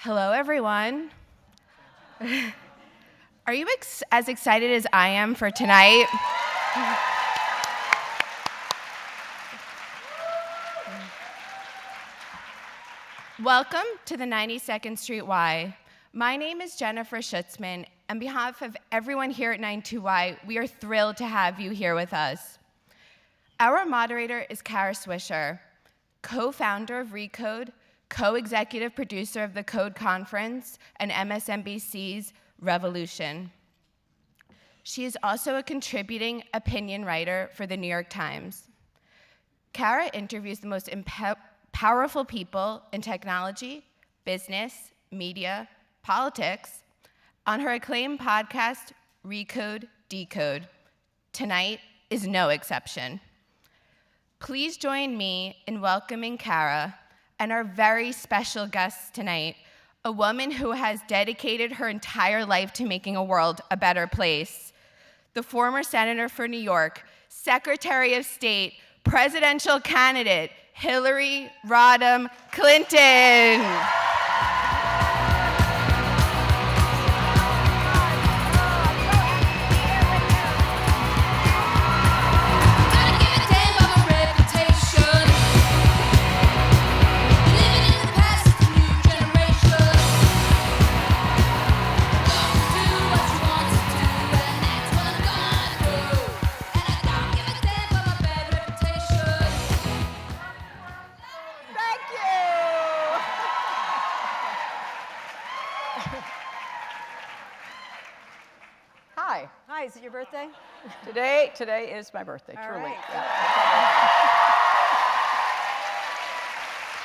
Hello, everyone. Are you as excited as I am for tonight? Welcome to the 92nd Street Y. My name is Jennifer Schutzman. On behalf of everyone here at 92Y, we are thrilled to have you here with us. Our moderator is Kara Swisher, co-founder of Recode, co-executive producer of the Code Conference and MSNBC's Revolution. She is also a contributing opinion writer for the New York Times. Kara interviews the most powerful people in technology, business, media, politics on her acclaimed podcast, Recode, Decode. Tonight is no exception. Please join me in welcoming Kara and our very special guest tonight, a woman who has dedicated her entire life to making a world a better place. The former senator for New York, Secretary of State, presidential candidate, Hillary Rodham Clinton. Hi, is it your birthday? Today is my birthday, All truly. right.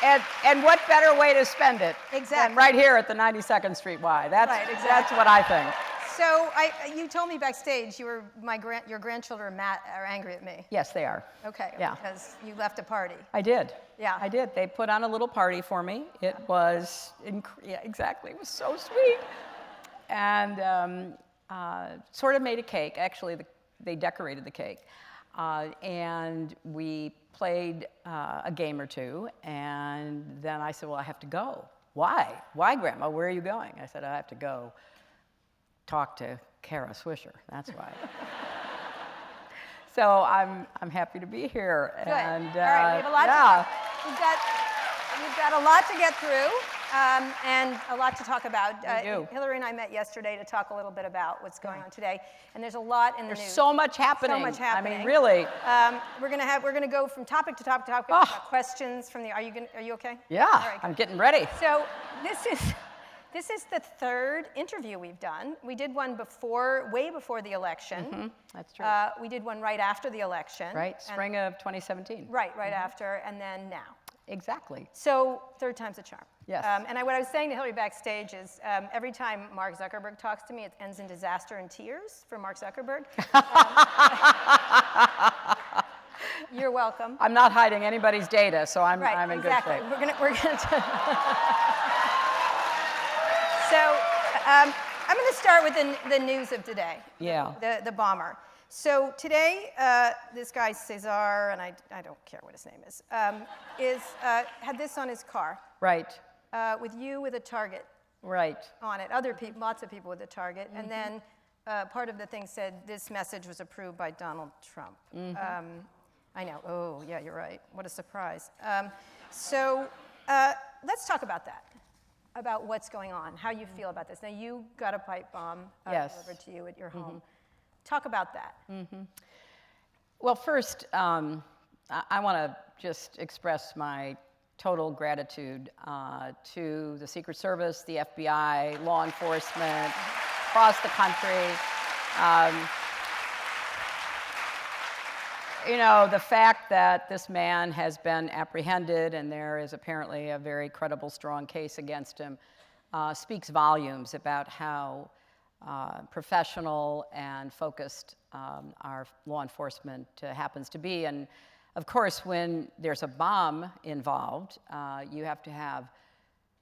Yeah. And what better way to spend it Exactly. than right here at the 92nd Street Y? Right, exactly. That's what I think. So you told me backstage your grandchildren Matt are angry at me. Yes, they are. Okay. Yeah. Because you left a party. I did. Yeah. I did. They put on a little party for me. It was, yeah, exactly. It was so sweet. And sort of made a cake. Actually, they decorated the cake. And we played a game or two. And then I said, well, I have to go. Why? Why, Grandma? Where are you going? I said, I have to go talk to Kara Swisher. That's why. So I'm happy to be here. Good. And, All right, we have a lot we've got a lot to get through. And a lot to talk about. We do. Hillary and I met yesterday to talk a little bit about what's going on today, and there's a lot in the news. There's so much happening. So much happening. I mean, really. We're gonna go from topic to topic to topic. Oh. Questions from the. Are you okay? Yeah, All right, I'm getting ready. So this is the third interview we've done. We did one way before the election. Mm-hmm. That's true. We did one right after the election. Right, spring of 2017. Right after, and then now. Exactly. So third time's a charm. Yes. And what I was saying to Hillary backstage is every time Mark Zuckerberg talks to me, it ends in disaster and tears for Mark Zuckerberg. You're welcome. I'm not hiding anybody's data, so I'm in exactly. good shape. We're gonna So I'm going to start with the news of today. Yeah. The bomber. So today, this guy Cesar, and I don't care what his name is, had this on his car. Right. With you with a target. Right. On it. Other people, lots of people with a target, and then part of the thing said this message was approved by Donald Trump. I know. Oh, yeah, you're right. What a surprise. So let's talk about that. About what's going on, how you feel about this. Now, you got a pipe bomb delivered to you at your home. Talk about that. Well, first, I want to just express my total gratitude to the Secret Service, the FBI, law enforcement, across the country. You know, the fact that this man has been apprehended and there is apparently a very credible, strong case against him speaks volumes about how professional and focused our law enforcement happens to be. And of course, when there's a bomb involved, you have to have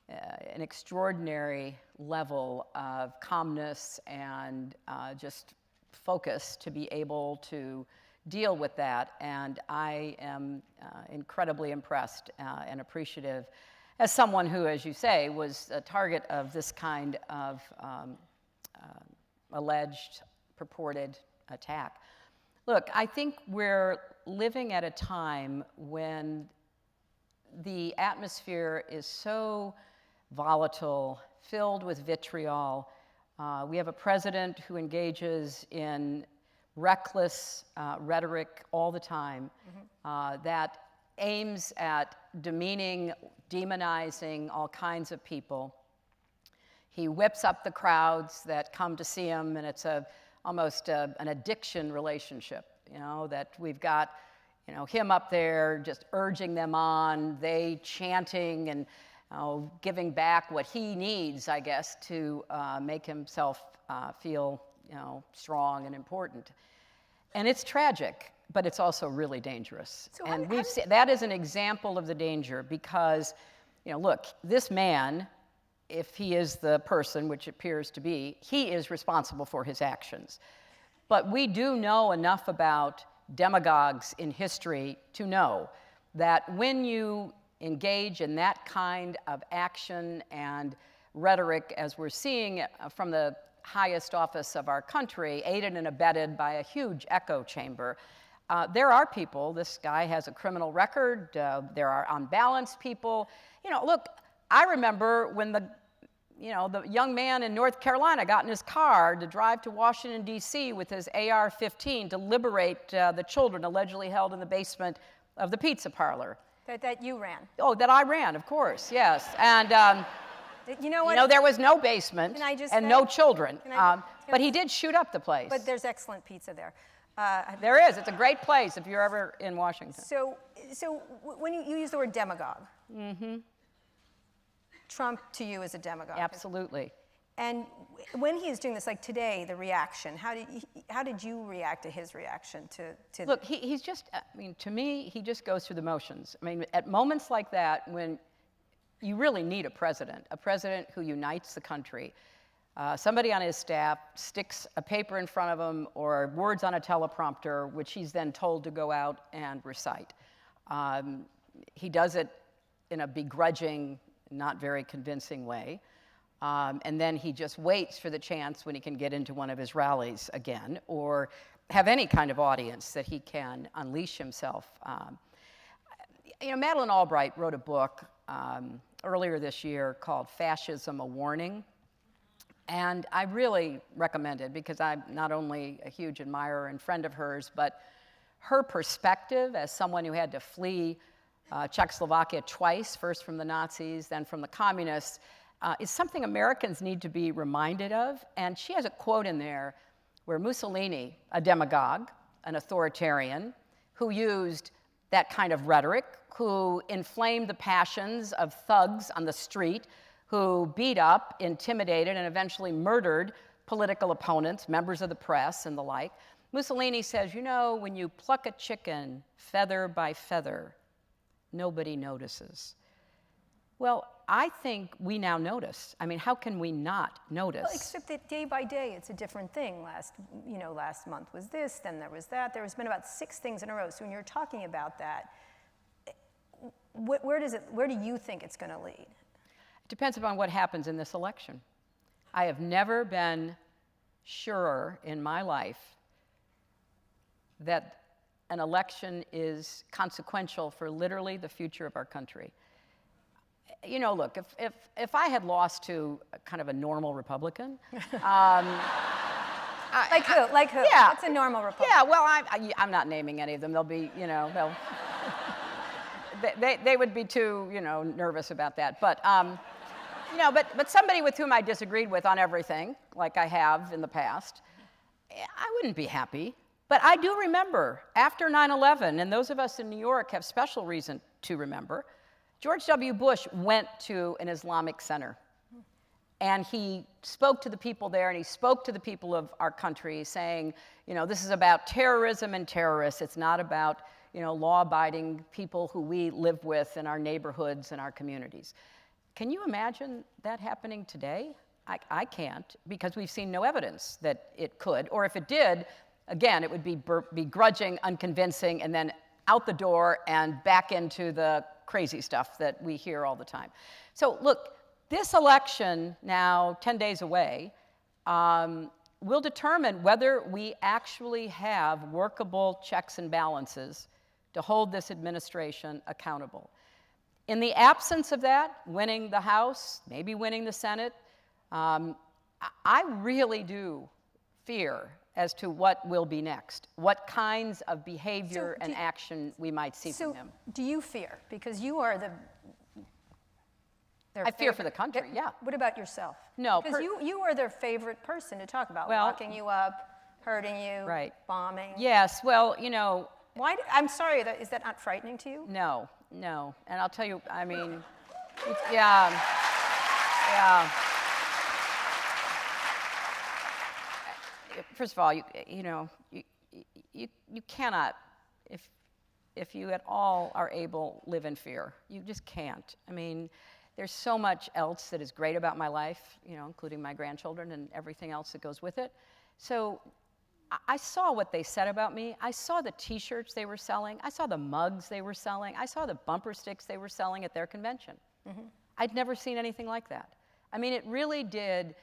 an extraordinary level of calmness and just focus to be able to deal with that. And I am incredibly impressed and appreciative as someone who, as you say, was a target of this kind of alleged, purported attack. Look, I think we're living at a time when the atmosphere is so volatile, filled with vitriol. We have a president who engages in reckless rhetoric all the time that aims at demeaning, demonizing all kinds of people. He whips up the crowds that come to see him, and it's almost an addiction relationship, that we've got, him up there just urging them on, they chanting and giving back what he needs, I guess, to make himself feel, strong and important. And it's tragic, but it's also really dangerous. So and that is an example of the danger because, look, this man, if he is the person, which appears to be, he is responsible for his actions. But we do know enough about demagogues in history to know that when you engage in that kind of action and rhetoric, as we're seeing from the highest office of our country, aided and abetted by a huge echo chamber, there are people, this guy has a criminal record, there are unbalanced people. Look, I remember when the young man in North Carolina got in his car to drive to Washington, D.C. with his AR-15 to liberate the children allegedly held in the basement of the pizza parlor. That you ran. Oh, that I ran, of course, yes. And you know what? There was no basement and no children. But he did shoot up the place. But there's excellent pizza there. There is. It's a great place if you're ever in Washington. So when you use the word demagogue, Trump to you is a demagogue. Absolutely. And when he is doing this, like today, the reaction, how did you react to his reaction to Look, he's just, to me, he just goes through the motions. At moments like that, when you really need a president who unites the country, somebody on his staff sticks a paper in front of him or words on a teleprompter, which he's then told to go out and recite. He does it in a begrudging, not very convincing way. And then he just waits for the chance when he can get into one of his rallies again or have any kind of audience that he can unleash himself. Madeleine Albright wrote a book earlier this year called Fascism, a Warning. And I really recommend it because I'm not only a huge admirer and friend of hers, but her perspective as someone who had to flee Czechoslovakia twice, first from the Nazis, then from the communists, is something Americans need to be reminded of. And she has a quote in there where Mussolini, a demagogue, an authoritarian, who used that kind of rhetoric, who inflamed the passions of thugs on the street, who beat up, intimidated, and eventually murdered political opponents, members of the press, and the like. Mussolini says, when you pluck a chicken feather by feather, nobody notices. Well, I think we now notice. How can we not notice? Well, except that day by day, it's a different thing. Last month was this, then there was that. There's been about 6 things in a row. So when you're talking about that, where do you think it's going to lead? It depends upon what happens in this election. I have never been surer in my life that an election is consequential for literally the future of our country. Look, if I had lost to kind of a normal Republican, like who? Yeah, what's a normal Republican? Yeah, well, I'm not naming any of them. They'll be, they would be too, nervous about that. But but somebody with whom I disagreed with on everything, like I have in the past, I wouldn't be happy. But I do remember after 9/11, and those of us in New York have special reason to remember. George W. Bush went to an Islamic center, and he spoke to the people there, and he spoke to the people of our country, saying, this is about terrorism and terrorists. It's not about, law-abiding people who we live with in our neighborhoods and our communities. Can you imagine that happening today? I can't, because we've seen no evidence that it could, or if it did, again, it would be begrudging, unconvincing, and then out the door and back into the crazy stuff that we hear all the time. So look, this election now 10 days away will determine whether we actually have workable checks and balances to hold this administration accountable. In the absence of that, winning the House, maybe winning the Senate, I really do fear as to what will be next, what kinds of behavior and action we might see from him. So do you fear? Because you are I fear for the country, yeah. What about yourself? No. Because you are their favorite person to talk about, Well, locking you up, hurting you, right. bombing. Yes, well, you know. I'm sorry, is that not frightening to you? No. And I'll tell you, I mean, yeah. First of all, you cannot, if you at all are able, live in fear. You just can't. I mean, there's so much else that is great about my life, including my grandchildren and everything else that goes with it. So I saw what they said about me. I saw the T-shirts they were selling. I saw the mugs they were selling. I saw the bumper sticks they were selling at their convention. Mm-hmm. I'd never seen anything like that. I mean, it really did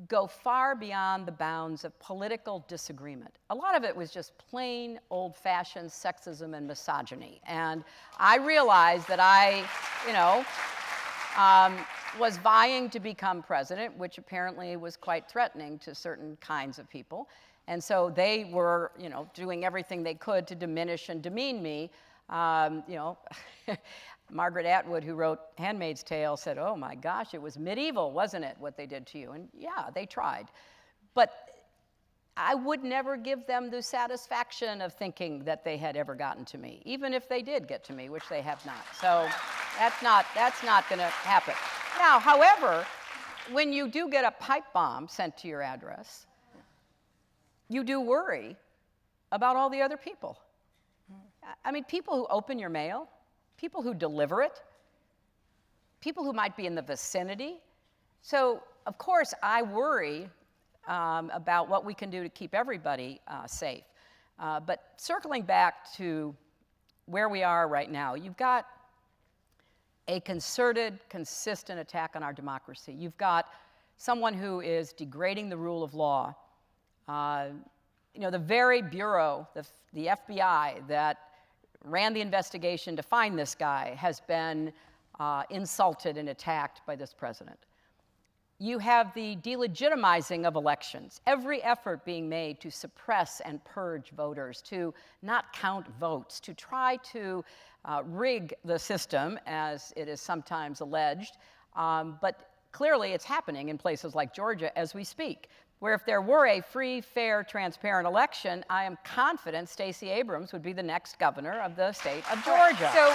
go far beyond the bounds of political disagreement. A lot of it was just plain old-fashioned sexism and misogyny. And I realized that I, was vying to become president, which apparently was quite threatening to certain kinds of people. And so they were, doing everything they could to diminish and demean me. Margaret Atwood, who wrote *Handmaid's Tale*, said, "Oh my gosh, it was medieval, wasn't it, what they did to you?" And yeah, they tried. But I would never give them the satisfaction of thinking that they had ever gotten to me, even if they did get to me, which they have not. So that's not going to happen. Now, however, when you do get a pipe bomb sent to your address, you do worry about all the other people. I mean, people who open your mail, people who deliver it, people who might be in the vicinity. So, of course, I worry about what we can do to keep everybody safe. But circling back to where we are right now, you've got a concerted, consistent attack on our democracy. You've got someone who is degrading the rule of law. The very bureau, the FBI that ran the investigation to find this guy has been insulted and attacked by this president. You have the delegitimizing of elections, every effort being made to suppress and purge voters, to not count votes, to try to rig the system, as it is sometimes alleged. But clearly it's happening in places like Georgia as we speak, where if there were a free, fair, transparent election, I am confident Stacey Abrams would be the next governor of the state of Georgia. So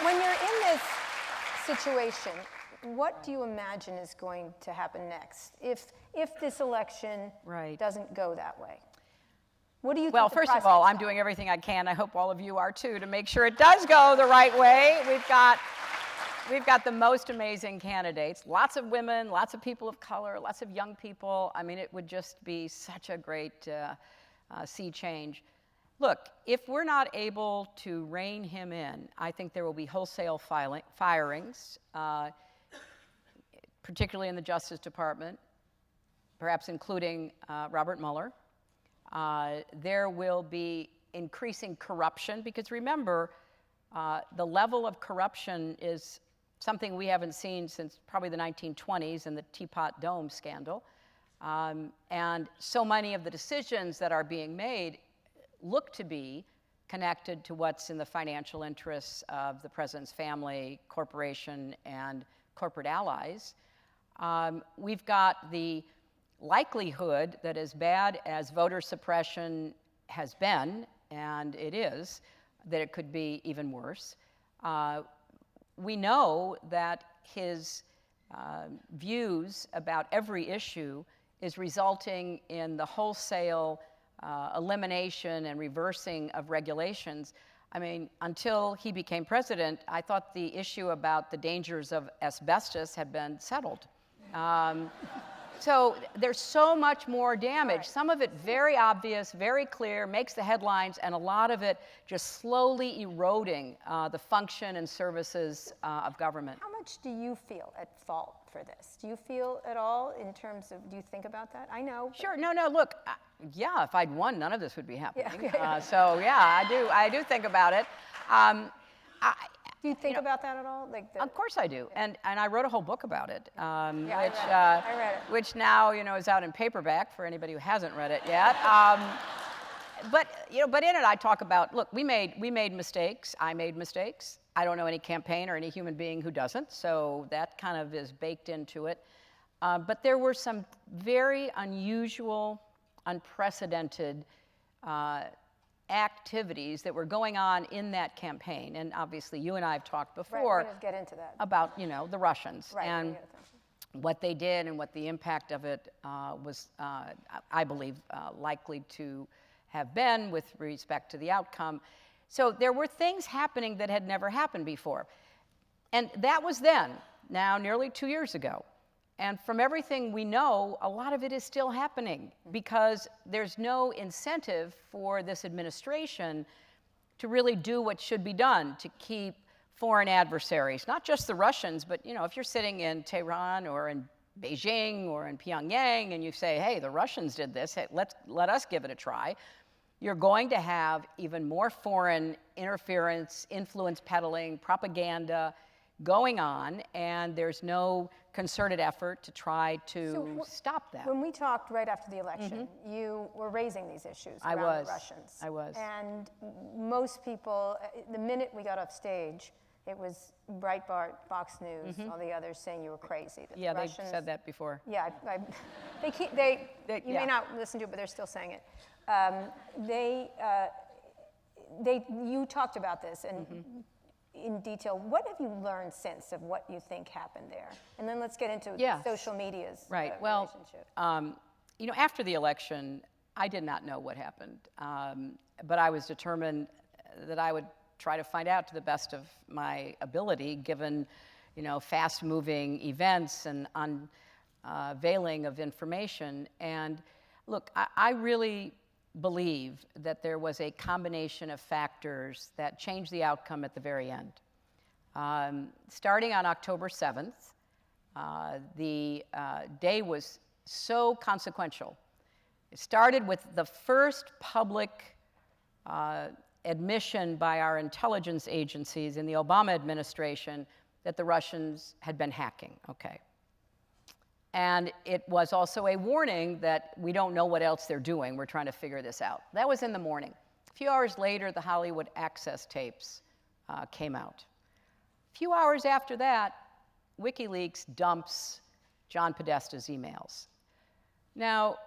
when you're in this situation, what do you imagine is going to happen next if this election doesn't go that way? What do you think? Well, first of all, I'm doing everything I can. I hope all of you are too, to make sure it does go the right way. We've got the most amazing candidates, lots of women, lots of people of color, lots of young people. I mean, it would just be such a great sea change. Look, if we're not able to rein him in, I think there will be wholesale firings, particularly in the Justice Department, perhaps including Robert Mueller. There will be increasing corruption, because remember, the level of corruption is something we haven't seen since probably the 1920s and the Teapot Dome scandal. And so many of the decisions that are being made look to be connected to what's in the financial interests of the president's family, corporation, and corporate allies. We've got the likelihood that, as bad as voter suppression has been, and it is, that it could be even worse. We know that his views about every issue is resulting in the wholesale elimination and reversing of regulations. I mean, until he became president, I thought the issue about the dangers of asbestos had been settled. So there's so much more damage. Right. Some of it very obvious, very clear, makes the headlines, and a lot of it just slowly eroding the function and services of government. How much do you feel at fault for this? Do you feel at all in terms of, do you think about that? I know. Sure, no, look, yeah, if I'd won, none of this would be happening. Yeah. So yeah, I do think about it. Do you think about that at all? Of course I do, and I wrote a whole book about it, I read it. which now is out in paperback for anybody who hasn't read it yet. But in it I talk about, look, we made mistakes. I made mistakes. I don't know any campaign or any human being who doesn't, so that kind of is baked into it. But there were some very unusual, unprecedented activities that were going on in that campaign, and obviously you and I have talked before we're going to get into that. about the Russians and what they did and what the impact of it was, I believe, likely to have been with respect to the outcome. So there were things happening that had never happened before, and that was then, now nearly 2 years ago. And from everything we know, a lot of it is still happening because there's no incentive for this administration to really do what should be done to keep foreign adversaries, not just the Russians, but if you're sitting in Tehran or in Beijing or in Pyongyang and you say, hey, the Russians did this, hey, let us give it a try, you're going to have even more foreign interference, influence peddling, propaganda going on, and there's no concerted effort to try to stop that. When we talked right after the election, you were raising these issues around the Russians. I was. And most people, the minute we got off stage, it was Breitbart, Fox News, all the others saying you were crazy. Yeah, they've said that before. Yeah, you may not listen to it, but they're still saying it. You talked about this and in detail. What have you learned since of what you think happened there? And then let's get into social media's relationship. After the election, I did not know what happened, but I was determined that I would try to find out to the best of my ability, given, fast-moving events and unveiling of information. And look, I really believe that there was a combination of factors that changed the outcome at the very end. Starting on October 7th, the day was so consequential. It started with the first public admission by our intelligence agencies in the Obama administration that the Russians had been hacking. Okay. And it was also a warning that we don't know what else they're doing. We're trying to figure this out. That was in the morning. A few hours later, the Hollywood Access tapes came out. A few hours after that, WikiLeaks dumps John Podesta's emails. Now,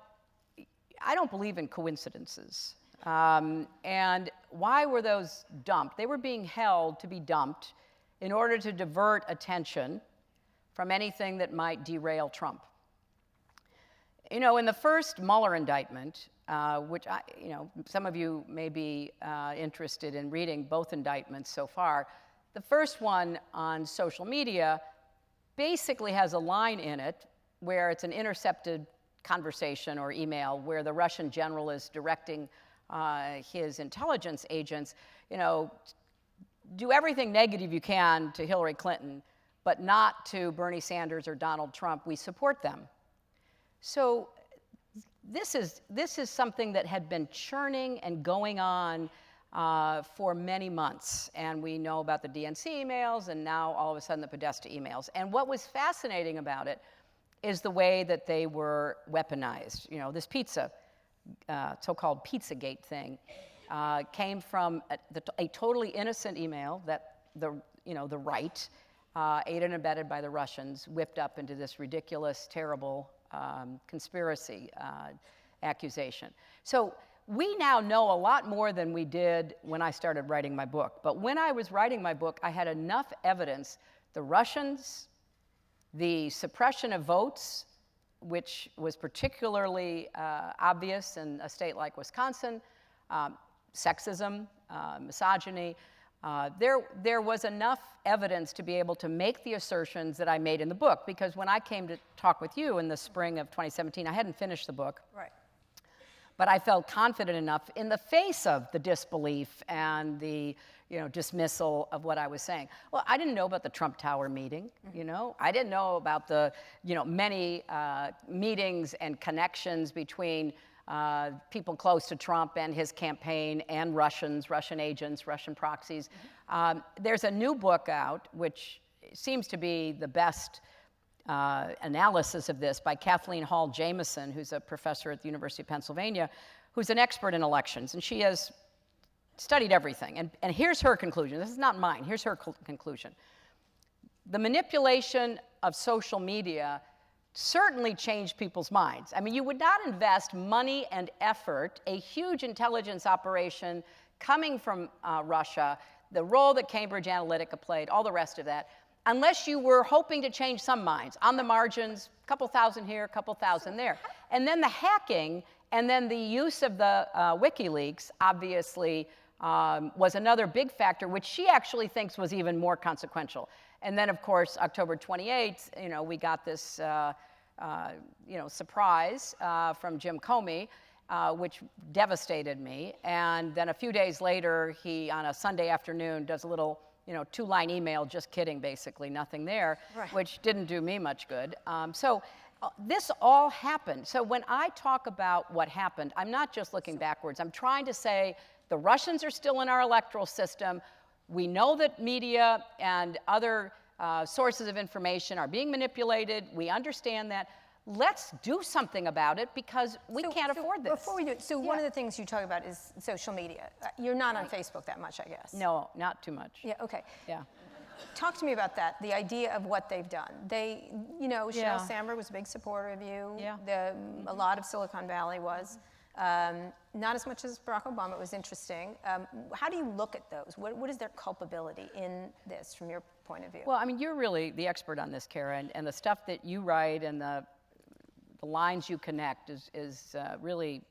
I don't believe in coincidences. And why were those dumped? They were being held to be dumped in order to divert attention from anything that might derail Trump. In the first Mueller indictment, which some of you may be interested in reading both indictments so far, the first one on social media basically has a line in it where it's an intercepted conversation or email where the Russian general is directing his intelligence agents, do everything negative you can to Hillary Clinton, but not to Bernie Sanders or Donald Trump. We support them. So this is something that had been churning and going on for many months. And we know about the DNC emails, and now all of a sudden the Podesta emails. And what was fascinating about it is the way that they were weaponized. This pizza, so-called Pizzagate thing, came from a totally innocent email that the right, aided and abetted by the Russians, whipped up into this ridiculous, terrible conspiracy accusation. So we now know a lot more than we did when I started writing my book. But when I was writing my book, I had enough evidence. The Russians, the suppression of votes, which was particularly obvious in a state like Wisconsin, sexism, misogyny, there was enough evidence to be able to make the assertions that I made in the book, because when I came to talk with you in the spring of 2017, I hadn't finished the book. Right. But I felt confident enough in the face of the disbelief and the dismissal of what I was saying. Well, I didn't know about the Trump Tower meeting, I didn't know about the, many meetings and connections between people close to Trump and his campaign and Russian agents, Russian proxies. There's a new book out, which seems to be the best analysis of this, by Kathleen Hall Jamieson, who's a professor at the University of Pennsylvania, who's an expert in elections, and she has studied everything. And here's her conclusion. This is not mine. Here's her conclusion. The manipulation of social media certainly changed people's minds. I mean, you would not invest money and effort, a huge intelligence operation coming from Russia, the role that Cambridge Analytica played, all the rest of that, unless you were hoping to change some minds on the margins, a couple thousand here, a couple thousand there. And then the hacking, and then the use of the WikiLeaks, obviously, was another big factor, which she actually thinks was even more consequential. And then, of course, October 28th, we got this, surprise from Jim Comey, which devastated me. And then a few days later, he, on a Sunday afternoon, does a little, two-line email, just kidding, basically, nothing there, right, which didn't do me much good. So this all happened. So when I talk about what happened, I'm not just looking backwards. I'm trying to say the Russians are still in our electoral system. We know that media and other sources of information are being manipulated. We understand that. Let's do something about it, because we can't afford this. Before we do it, one of the things you talk about is social media. You're not on Facebook that much, I guess. No, not too much. Yeah, okay. Yeah. Talk to me about that, the idea of what they've done. They, Sheryl Sandberg was a big supporter of you. Yeah. A lot of Silicon Valley was. Not as much as Barack Obama. It was interesting. How do you look at those? What is their culpability in this from your point of view? Well, I mean, you're really the expert on this, Kara, and the stuff that you write and the lines you connect is really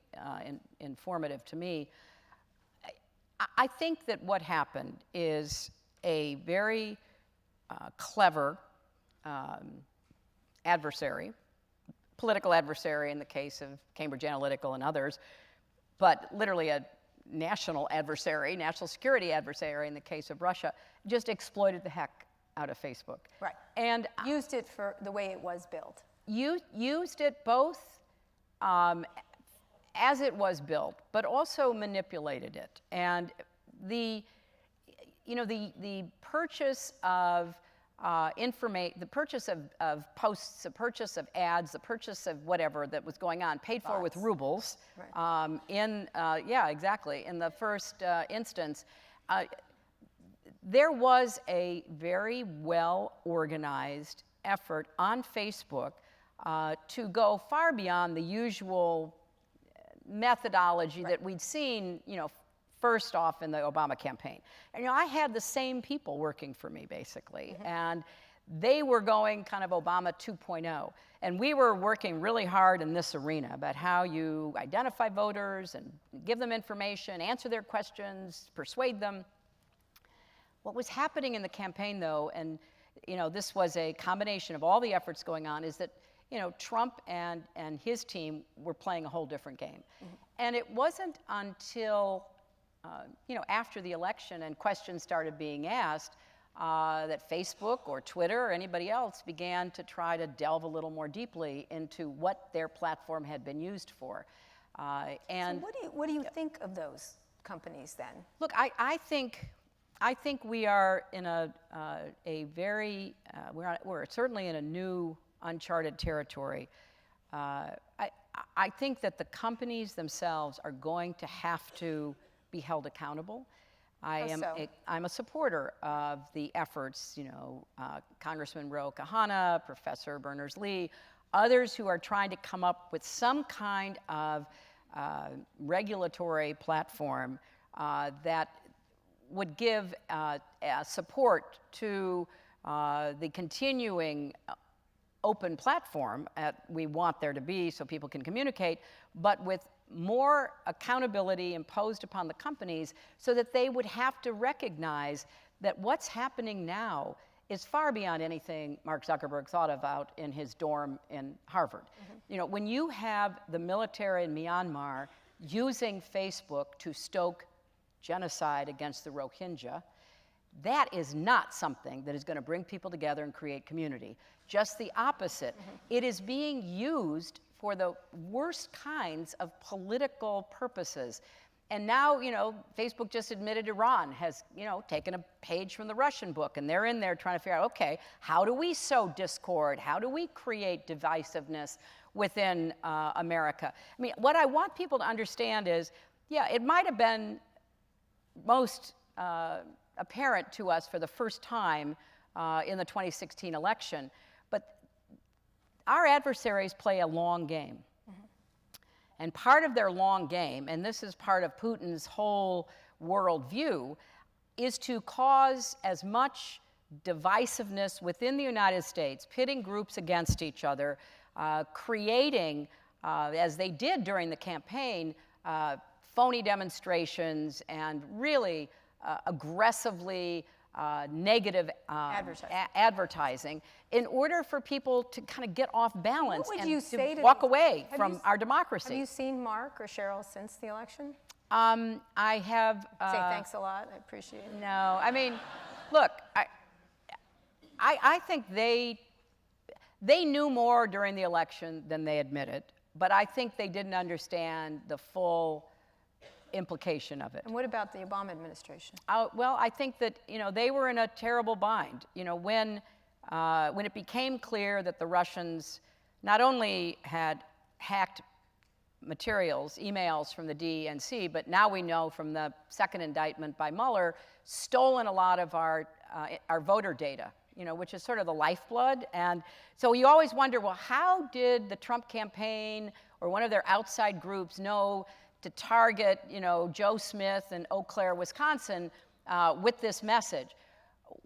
informative to me. I think that what happened is a very clever adversary, political adversary in the case of Cambridge Analytica and others, but literally a national adversary, national security adversary in the case of Russia, just exploited the heck out of Facebook. Right. And used it for the way it was built. Used it both as it was built, but also manipulated it. And the purchase of the purchase of posts, the purchase of ads, the purchase of whatever that was going on, paid for with rubles. Right. Exactly. In the first instance, there was a very well organized effort on Facebook to go far beyond the usual methodology that we'd seen, first off in the Obama campaign. And I had the same people working for me, basically, and they were going kind of Obama 2.0. And we were working really hard in this arena about how you identify voters and give them information, answer their questions, persuade them. What was happening in the campaign, though, and this was a combination of all the efforts going on, is that Trump and his team were playing a whole different game. And it wasn't until after the election and questions started being asked that Facebook or Twitter or anybody else began to try to delve a little more deeply into what their platform had been used for. And so what do you think of those companies then? Look, I think we are in a very we're certainly in a new uncharted territory. I think that the companies themselves are going to have to be held accountable. I'm a supporter of the efforts, Congressman Ro Khanna, Professor Berners-Lee, others who are trying to come up with some kind of regulatory platform that would give support to the continuing open platform we want there to be so people can communicate, but with more accountability imposed upon the companies so that they would have to recognize that what's happening now is far beyond anything Mark Zuckerberg thought about in his dorm in Harvard. You know, when you have the military in Myanmar using Facebook to stoke genocide against the Rohingya, that is not something that is going to bring people together and create community. Just the opposite. It is being used for the worst kinds of political purposes. And now, you know, Facebook just admitted Iran has, you know, taken a page from the Russian book, and they're in there trying to figure out, okay, how do we sow discord? How do we create divisiveness within America? I mean, what I want people to understand is, yeah, it might have been most apparent to us for the first time in the 2016 election, but our adversaries play a long game. And part of their long game, and this is part of Putin's whole worldview, is to cause as much divisiveness within the United States, pitting groups against each other, creating, as they did during the campaign, phony demonstrations and really aggressively negative advertising in order for people to kind of get off balance and to walk away from our democracy. Have you seen Mark or Cheryl since the election? I have. Say thanks a lot. I appreciate it. No, I mean, look, I think they knew more during the election than they admitted, but I think they didn't understand the full implication of it. And what about the Obama administration? Well, I think that, you know, they were in a terrible bind. You know, when it became clear that the Russians not only had hacked materials, emails from the DNC, but now we know from the second indictment by Mueller, stolen a lot of our voter data, you know, which is sort of the lifeblood. And so you always wonder, well, how did the Trump campaign or one of their outside groups know to target, you know, Joe Smith in Eau Claire, Wisconsin, with this message?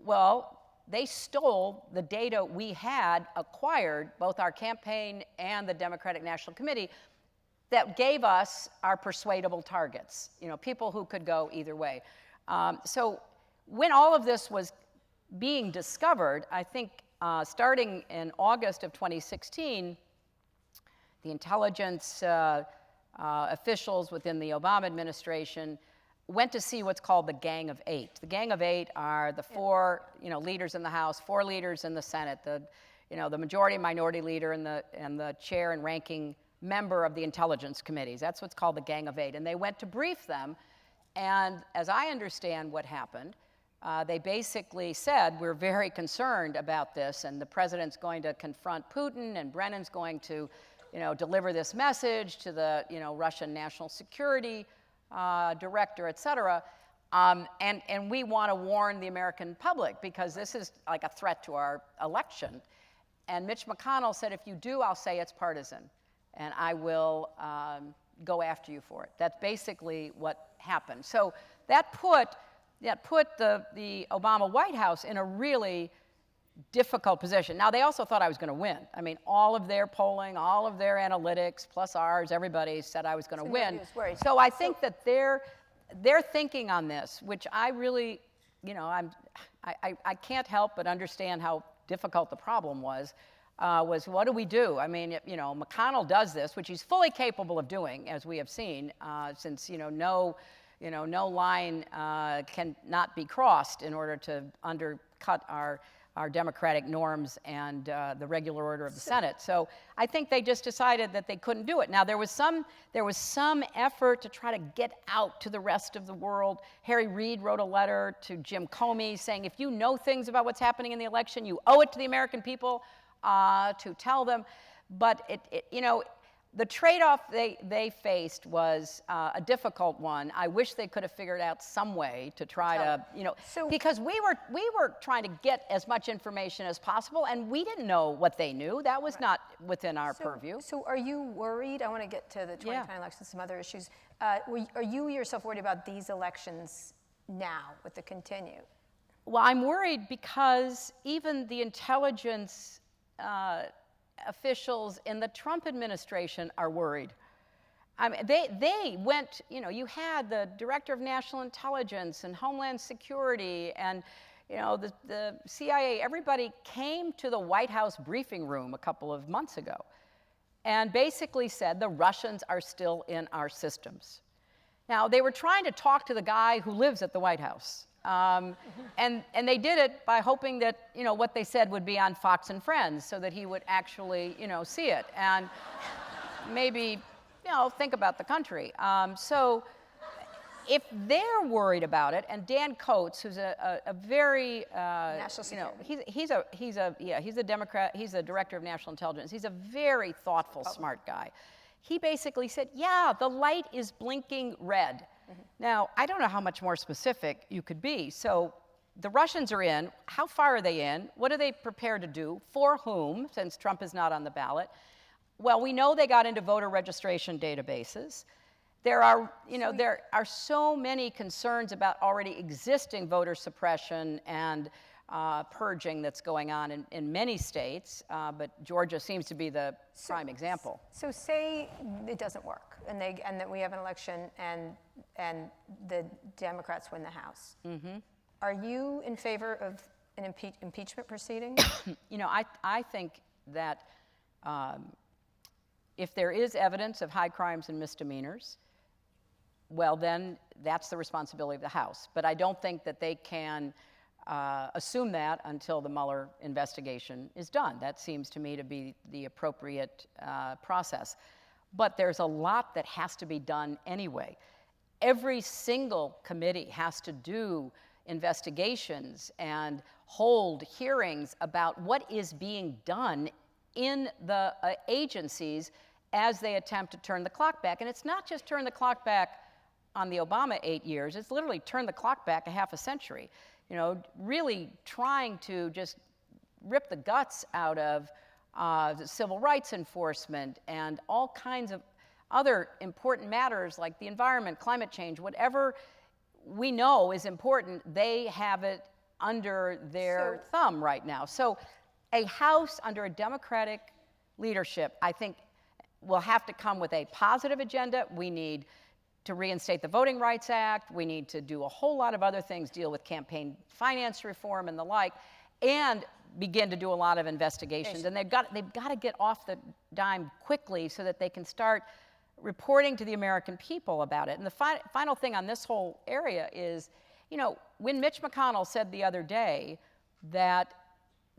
Well, they stole the data we had acquired, both our campaign and the Democratic National Committee, that gave us our persuadable targets, you know, people who could go either way. So when all of this was being discovered, I think starting in August of 2016, the intelligence officials within the Obama administration went to see what's called the Gang of Eight. The Gang of Eight are the four, you know, leaders in the House, four leaders in the Senate, the majority and minority leader and the chair and ranking member of the intelligence committees. That's what's called the Gang of Eight. And they went to brief them, and as I understand what happened, they basically said, we're very concerned about this, and the president's going to confront Putin, and Brennan's going to, you know, deliver this message to the, you know, Russian national security director, et cetera. And we want to warn the American public because this is like a threat to our election. And Mitch McConnell said, if you do, I'll say it's partisan, and I will go after you for it. That's basically what happened. So that put the Obama White House in a really difficult position. Now, they also thought I was going to win. I mean, all of their polling, all of their analytics, plus ours, everybody said I was going to win. So I think that their thinking on this, which I really, you know, I can't help but understand how difficult the problem was what do we do? I mean, you know, McConnell does this, which he's fully capable of doing, as we have seen, since, no line cannot be crossed in order to undercut our democratic norms and the regular order of the Senate. So I think they just decided that they couldn't do it. Now, there was some effort to try to get out to the rest of the world. Harry Reid wrote a letter to Jim Comey saying, if you know things about what's happening in the election, you owe it to the American people to tell them. But the trade-off they faced was a difficult one. I wish they could have figured out some way to try to, because we were trying to get as much information as possible, and we didn't know what they knew. That was not within our purview. So are you worried? I want to get to the 2020 elections, some other issues. Are you yourself worried about these elections now with the continue? Well, I'm worried because even the intelligence officials in the Trump administration are worried. I mean, they went, you know, you had the Director of National Intelligence and Homeland Security and, you know, the CIA, everybody came to the White House briefing room a couple of months ago and basically said the Russians are still in our systems. Now, they were trying to talk to the guy who lives at the White House. And they did it by hoping that, you know, what they said would be on Fox and Friends so that he would actually, you know, see it and maybe, you know, think about the country. So if they're worried about it, and Dan Coates, who's a very, National you know, Security. he's a Democrat, he's a director of national intelligence. He's a very thoughtful, smart guy. He basically said, yeah, the light is blinking red. Now, I don't know how much more specific you could be. So the Russians are in. How far are they in? What are they prepared to do? For whom, since Trump is not on the ballot? Well, we know they got into voter registration databases. There are, you know, there are so many concerns about already existing voter suppression and purging that's going on in many states, but Georgia seems to be the prime example. So say it doesn't work, and that we have an election, and the Democrats win the House. Are you in favor of an impeachment proceeding? You know, I think that if there is evidence of high crimes and misdemeanors, well, then that's the responsibility of the House. But I don't think that they can assume that until the Mueller investigation is done. That seems to me to be the appropriate process. But there's a lot that has to be done anyway. Every single committee has to do investigations and hold hearings about what is being done in the agencies as they attempt to turn the clock back. And it's not just turn the clock back on the Obama 8 years, it's literally turn the clock back a half a century. You know, really trying to just rip the guts out of the civil rights enforcement and all kinds of other important matters like the environment, climate change, whatever we know is important, they have it under their thumb right now. So a House under a Democratic leadership, I think, will have to come with a positive agenda. We need to reinstate the Voting Rights Act. We need to do a whole lot of other things, deal with campaign finance reform and the like, and begin to do a lot of investigations. And they've got to get off the dime quickly so that they can start reporting to the American people about it. And the final thing on this whole area is, you know, when Mitch McConnell said the other day that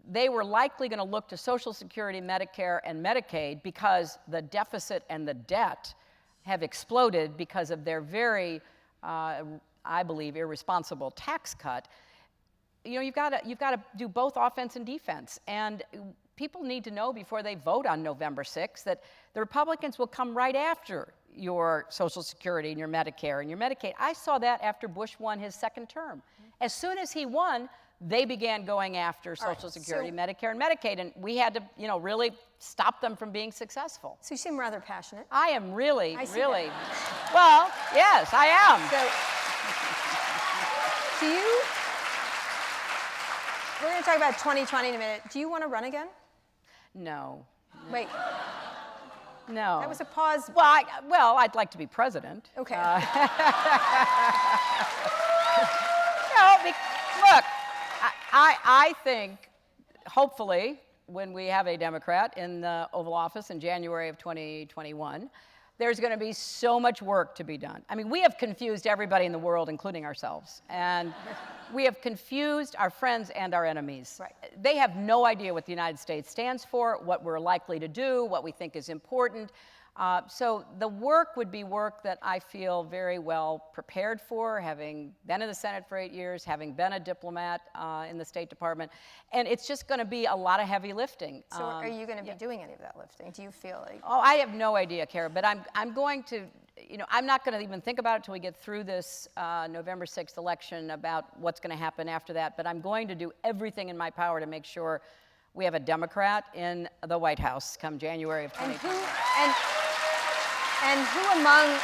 they were likely going to look to Social Security, Medicare, and Medicaid because the deficit and the debt have exploded because of their very, I believe, irresponsible tax cut. You know, you've got to do both offense and defense. And people need to know before they vote on November 6th that the Republicans will come right after your Social Security and your Medicare and your Medicaid. I saw that after Bush won his second term. As soon as he won, they began going after Social Security, Medicare, and Medicaid, and we had to, you know, really stop them from being successful. So you seem rather passionate. I am really. Well, yes, I am. So, we're going to talk about 2020 in a minute. Do you want to run again? No. Wait. No. That was a pause. Well, I'd like to be president. Okay. Look, I think, hopefully, when we have a Democrat in the Oval Office in January of 2021, there's going to be so much work to be done. I mean, we have confused everybody in the world, including ourselves. And we have confused our friends and our enemies. Right. They have no idea what the United States stands for, what we're likely to do, what we think is important. So the work would be work that I feel very well prepared for, having been in the Senate for 8 years, having been a diplomat in the State Department. And it's just going to be a lot of heavy lifting. So are you going to be doing any of that lifting? Do you feel like? Oh, I have no idea, Kara, but I'm going to, you know, I'm not going to even think about it until we get through this November 6th election about what's going to happen after that. But I'm going to do everything in my power to make sure we have a Democrat in the White House come January of 2020. And who among,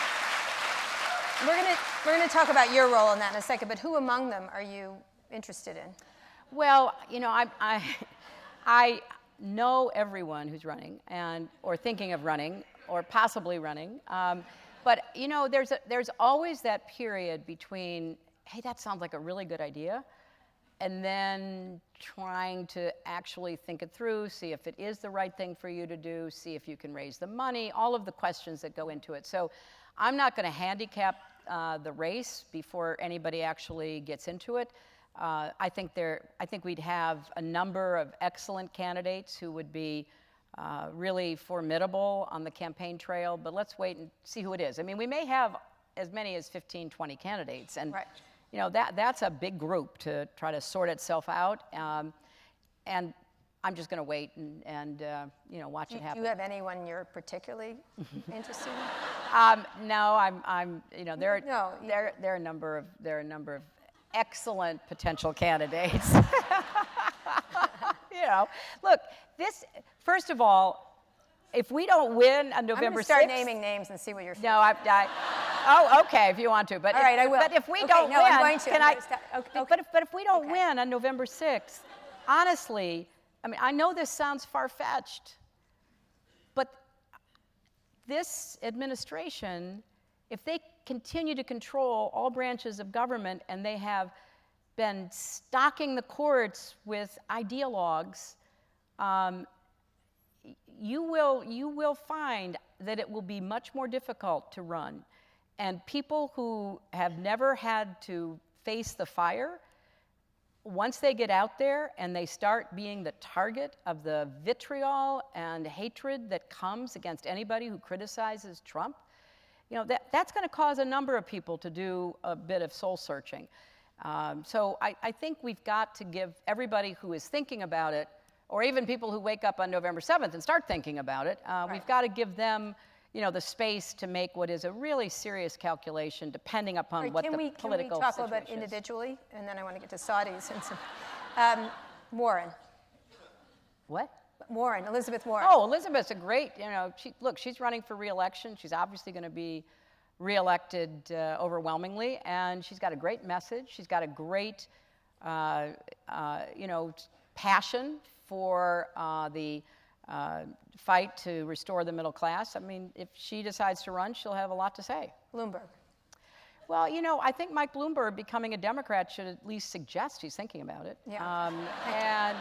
we're gonna talk about your role in that in a second, but who among them are you interested in? Well, you know, I know everyone who's running or thinking of running or possibly running. But you know, there's always that period between, hey, that sounds like a really good idea, and then trying to actually think it through, see if it is the right thing for you to do, see if you can raise the money, all of the questions that go into it. So I'm not going to handicap the race before anybody actually gets into it. I think we'd have a number of excellent candidates who would be really formidable on the campaign trail, but let's wait and see who it is. I mean, we may have as many as 15, 20 candidates, and Right. you know, that's a big group to try to sort itself out. And I'm just going to wait and you know, watch it happen. Do you have anyone you're particularly interested in? No, I'm you know, there No, are a number of excellent potential candidates. You know, look, this, first of all, if we don't win on November 6th. I'm going to start naming names and see what you're feeling. No, oh, okay, if you want to. But all right, I will. But if we okay, don't no, win, I'm going to. can I'm I? going to start. Okay. But if we don't win on November 6th, honestly, I mean, I know this sounds far-fetched, but this administration, if they continue to control all branches of government, and they have been stocking the courts with ideologues, you will find that it will be much more difficult to run. And people who have never had to face the fire, once they get out there and they start being the target of the vitriol and hatred that comes against anybody who criticizes Trump, you know, that's going to cause a number of people to do a bit of soul searching. So I think we've got to give everybody who is thinking about it, or even people who wake up on November 7th and start thinking about it, we've got to give them, you know, the space to make what is a really serious calculation, depending upon what the political situation is. Can we talk a little bit individually, and then I want to get to Saudis and some. Warren. What? Warren, Elizabeth Warren. Oh, Elizabeth's a great, you know, she's running for re-election. She's obviously going to be re-elected overwhelmingly, and she's got a great message. She's got a great, you know, passion for the fight to restore the middle class. I mean, if she decides to run, she'll have a lot to say. Bloomberg. Well, you know, I think Mike Bloomberg becoming a Democrat should at least suggest he's thinking about it. Yeah. And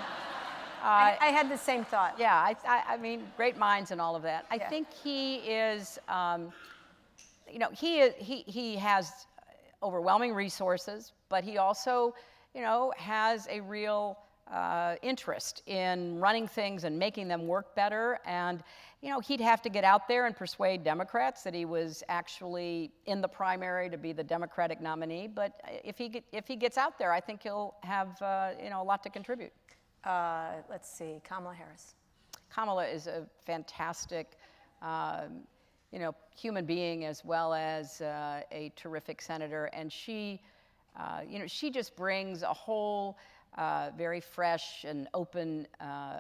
I had the same thought. yeah, I mean, great minds and all of that. I Yeah. think he is, you know, he has overwhelming resources, but he also, you know, has a real interest in running things and making them work better. And, you know, he'd have to get out there and persuade Democrats that he was actually in the primary to be the Democratic nominee. But if he gets out there, I think he'll have, you know, a lot to contribute. Let's see, Kamala Harris. Kamala is a fantastic, you know, human being, as well as a terrific senator. And she, you know, she just brings a whole very fresh and open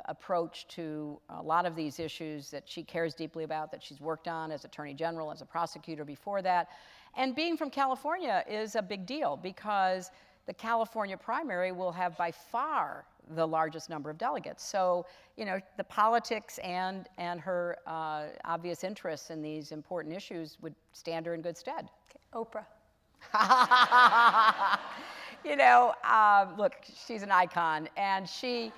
approach to a lot of these issues that she cares deeply about, that she's worked on as Attorney General, as a prosecutor before that. And being from California is a big deal, because the California primary will have by far the largest number of delegates. So, you know, the politics and her obvious interests in these important issues would stand her in good stead. Okay. Oprah. You know, look, she's an icon, and she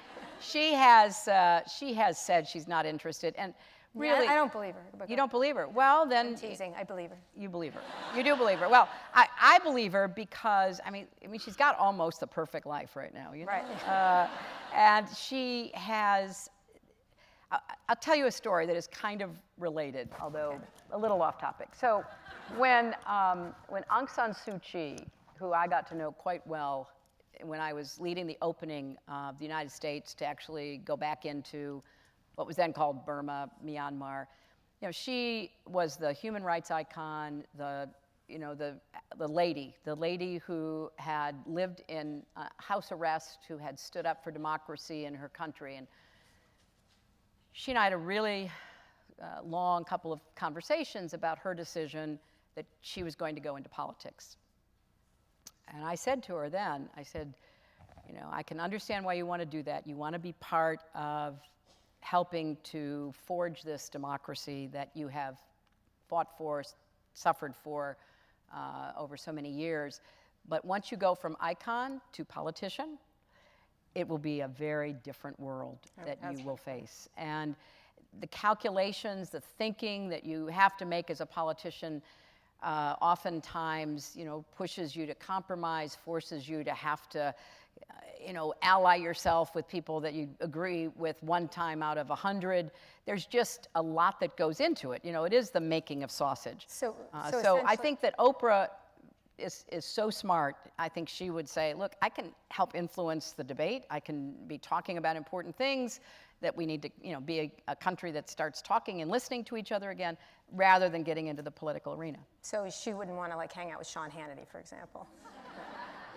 has said she's not interested, and really, Yeah, I don't believe her. You don't believe her? Well, then I'm teasing. I believe her. you believe her. You do believe her. Well, I believe her because I mean, she's got almost the perfect life right now. You know? Right. And she has. I'll tell you a story that is kind of related, although a little off topic. So, when Aung San Suu Kyi, who I got to know quite well when I was leading the opening of the United States to actually go back into what was then called Burma, Myanmar, you know, she was the human rights icon, the lady who had lived in house arrest, who had stood up for democracy in her country. And she and I had a really long couple of conversations about her decision that she was going to go into politics. And I said to her then, I said, you know, I can understand why you want to do that. You want to be part of helping to forge this democracy that you have fought for suffered for over so many years. But once you go from icon to politician, it will be a very different world that you will face. And the calculations, the thinking that you have to make as a politician oftentimes, pushes you to compromise, forces you to have to, ally yourself with people that you agree with 1 time out of 100. There's just a lot that goes into it. It is the making of sausage. So I think that Oprah is so smart. I think she would say, look, I can help influence the debate. I can be talking about important things, that we need to be a country that starts talking and listening to each other again, rather than getting into the political arena. So she wouldn't want to hang out with Sean Hannity, for example.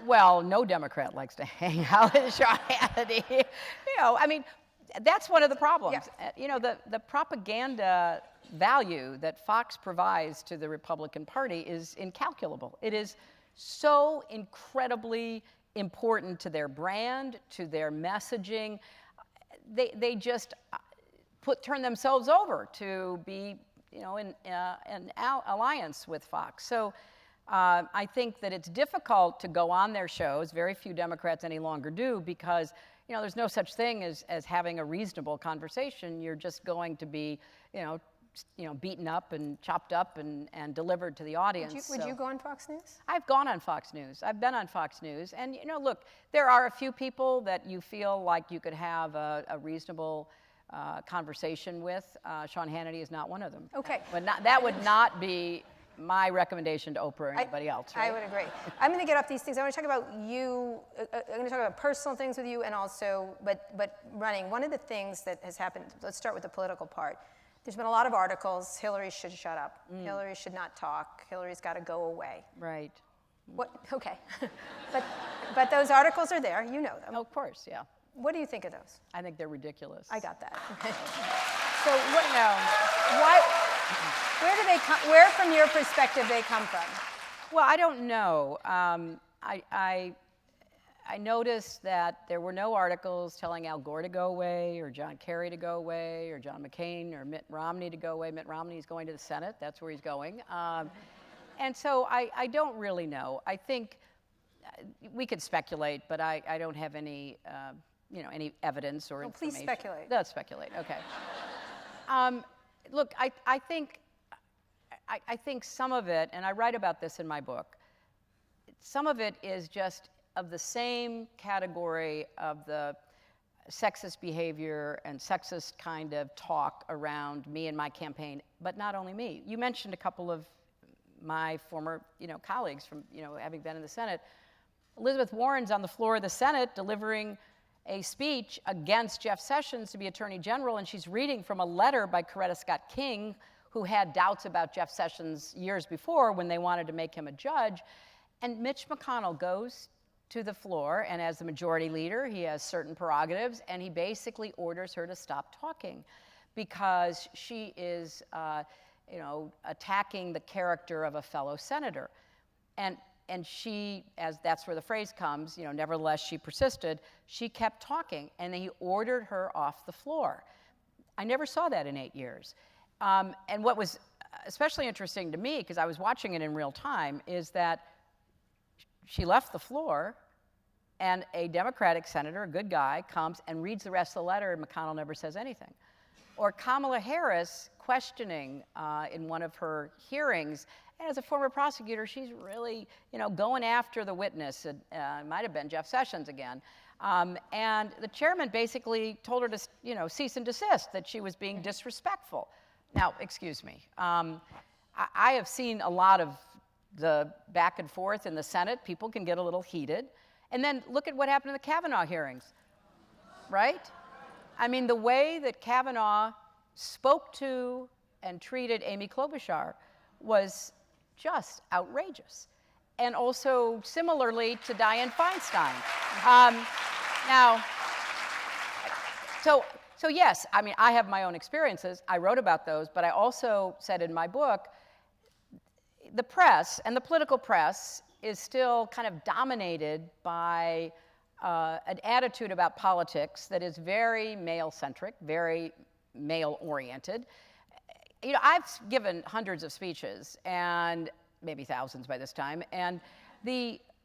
Well, no Democrat likes to hang out with Sean Hannity. That's one of the problems. Yeah. The propaganda value that Fox provides to the Republican Party is incalculable. It is so incredibly important to their brand, to their messaging. They just turn themselves over to be, in an alliance with Fox. So I think that it's difficult to go on their shows. Very few Democrats any longer do, because there's no such thing as having a reasonable conversation. You're just going to be, beaten up and chopped up and delivered to the audience. Would you go on Fox News? I've gone on Fox News. I've been on Fox News. And, look, there are a few people that you feel like you could have a reasonable conversation with. Sean Hannity is not one of them. Okay. But that would not be my recommendation to Oprah or anybody else, right? I would agree. I'm going to get off these things. I want to talk about you. I'm going to talk about personal things with you, and also, but running. One of the things that has happened, let's start with the political part. There's been a lot of articles. Hillary should shut up. Hillary should not talk. Hillary's got to go away. Right. What? Okay. but those articles are there. You know them. Oh, of course, yeah. What do you think of those? I think they're ridiculous. I got that. Okay. So what? Why? Where do they come? Where, from your perspective, they come from? Well, I don't know. I noticed that there were no articles telling Al Gore to go away, or John Kerry to go away, or John McCain, or Mitt Romney to go away. Mitt Romney is going to the Senate. That's where he's going. And so I don't really know. I think we could speculate, but I don't have any, any evidence or information. Please speculate. Let's speculate. Okay. Look, I think some of it, and I write about this in my book, some of it is just of the same category of the sexist behavior and sexist kind of talk around me and my campaign, but not only me. You mentioned a couple of my former, colleagues from, having been in the Senate. Elizabeth Warren's on the floor of the Senate delivering a speech against Jeff Sessions to be Attorney General, and she's reading from a letter by Coretta Scott King, who had doubts about Jeff Sessions years before when they wanted to make him a judge. And Mitch McConnell goes to the floor, and as the majority leader, he has certain prerogatives, and he basically orders her to stop talking because she is, attacking the character of a fellow senator. And she, as that's where the phrase comes, nevertheless she persisted, she kept talking, and then he ordered her off the floor. I never saw that in 8 years. And what was especially interesting to me, because I was watching it in real time, is that she left the floor, and a Democratic senator, a good guy, comes and reads the rest of the letter, and McConnell never says anything. Or Kamala Harris questioning in one of her hearings, and as a former prosecutor, she's really, going after the witness. It might have been Jeff Sessions again. And the chairman basically told her to, cease and desist, that she was being disrespectful. Now, excuse me. I have seen a lot of the back and forth in the Senate. People can get a little heated. And then look at what happened in the Kavanaugh hearings, right? I mean, the way that Kavanaugh spoke to and treated Amy Klobuchar was just outrageous. And also similarly to Dianne Feinstein. So yes, I mean, I have my own experiences. I wrote about those, but I also said in my book, the press and the political press is still kind of dominated by an attitude about politics that is very male-centric, very male-oriented. you know, I've given hundreds of speeches, and maybe thousands by this time, and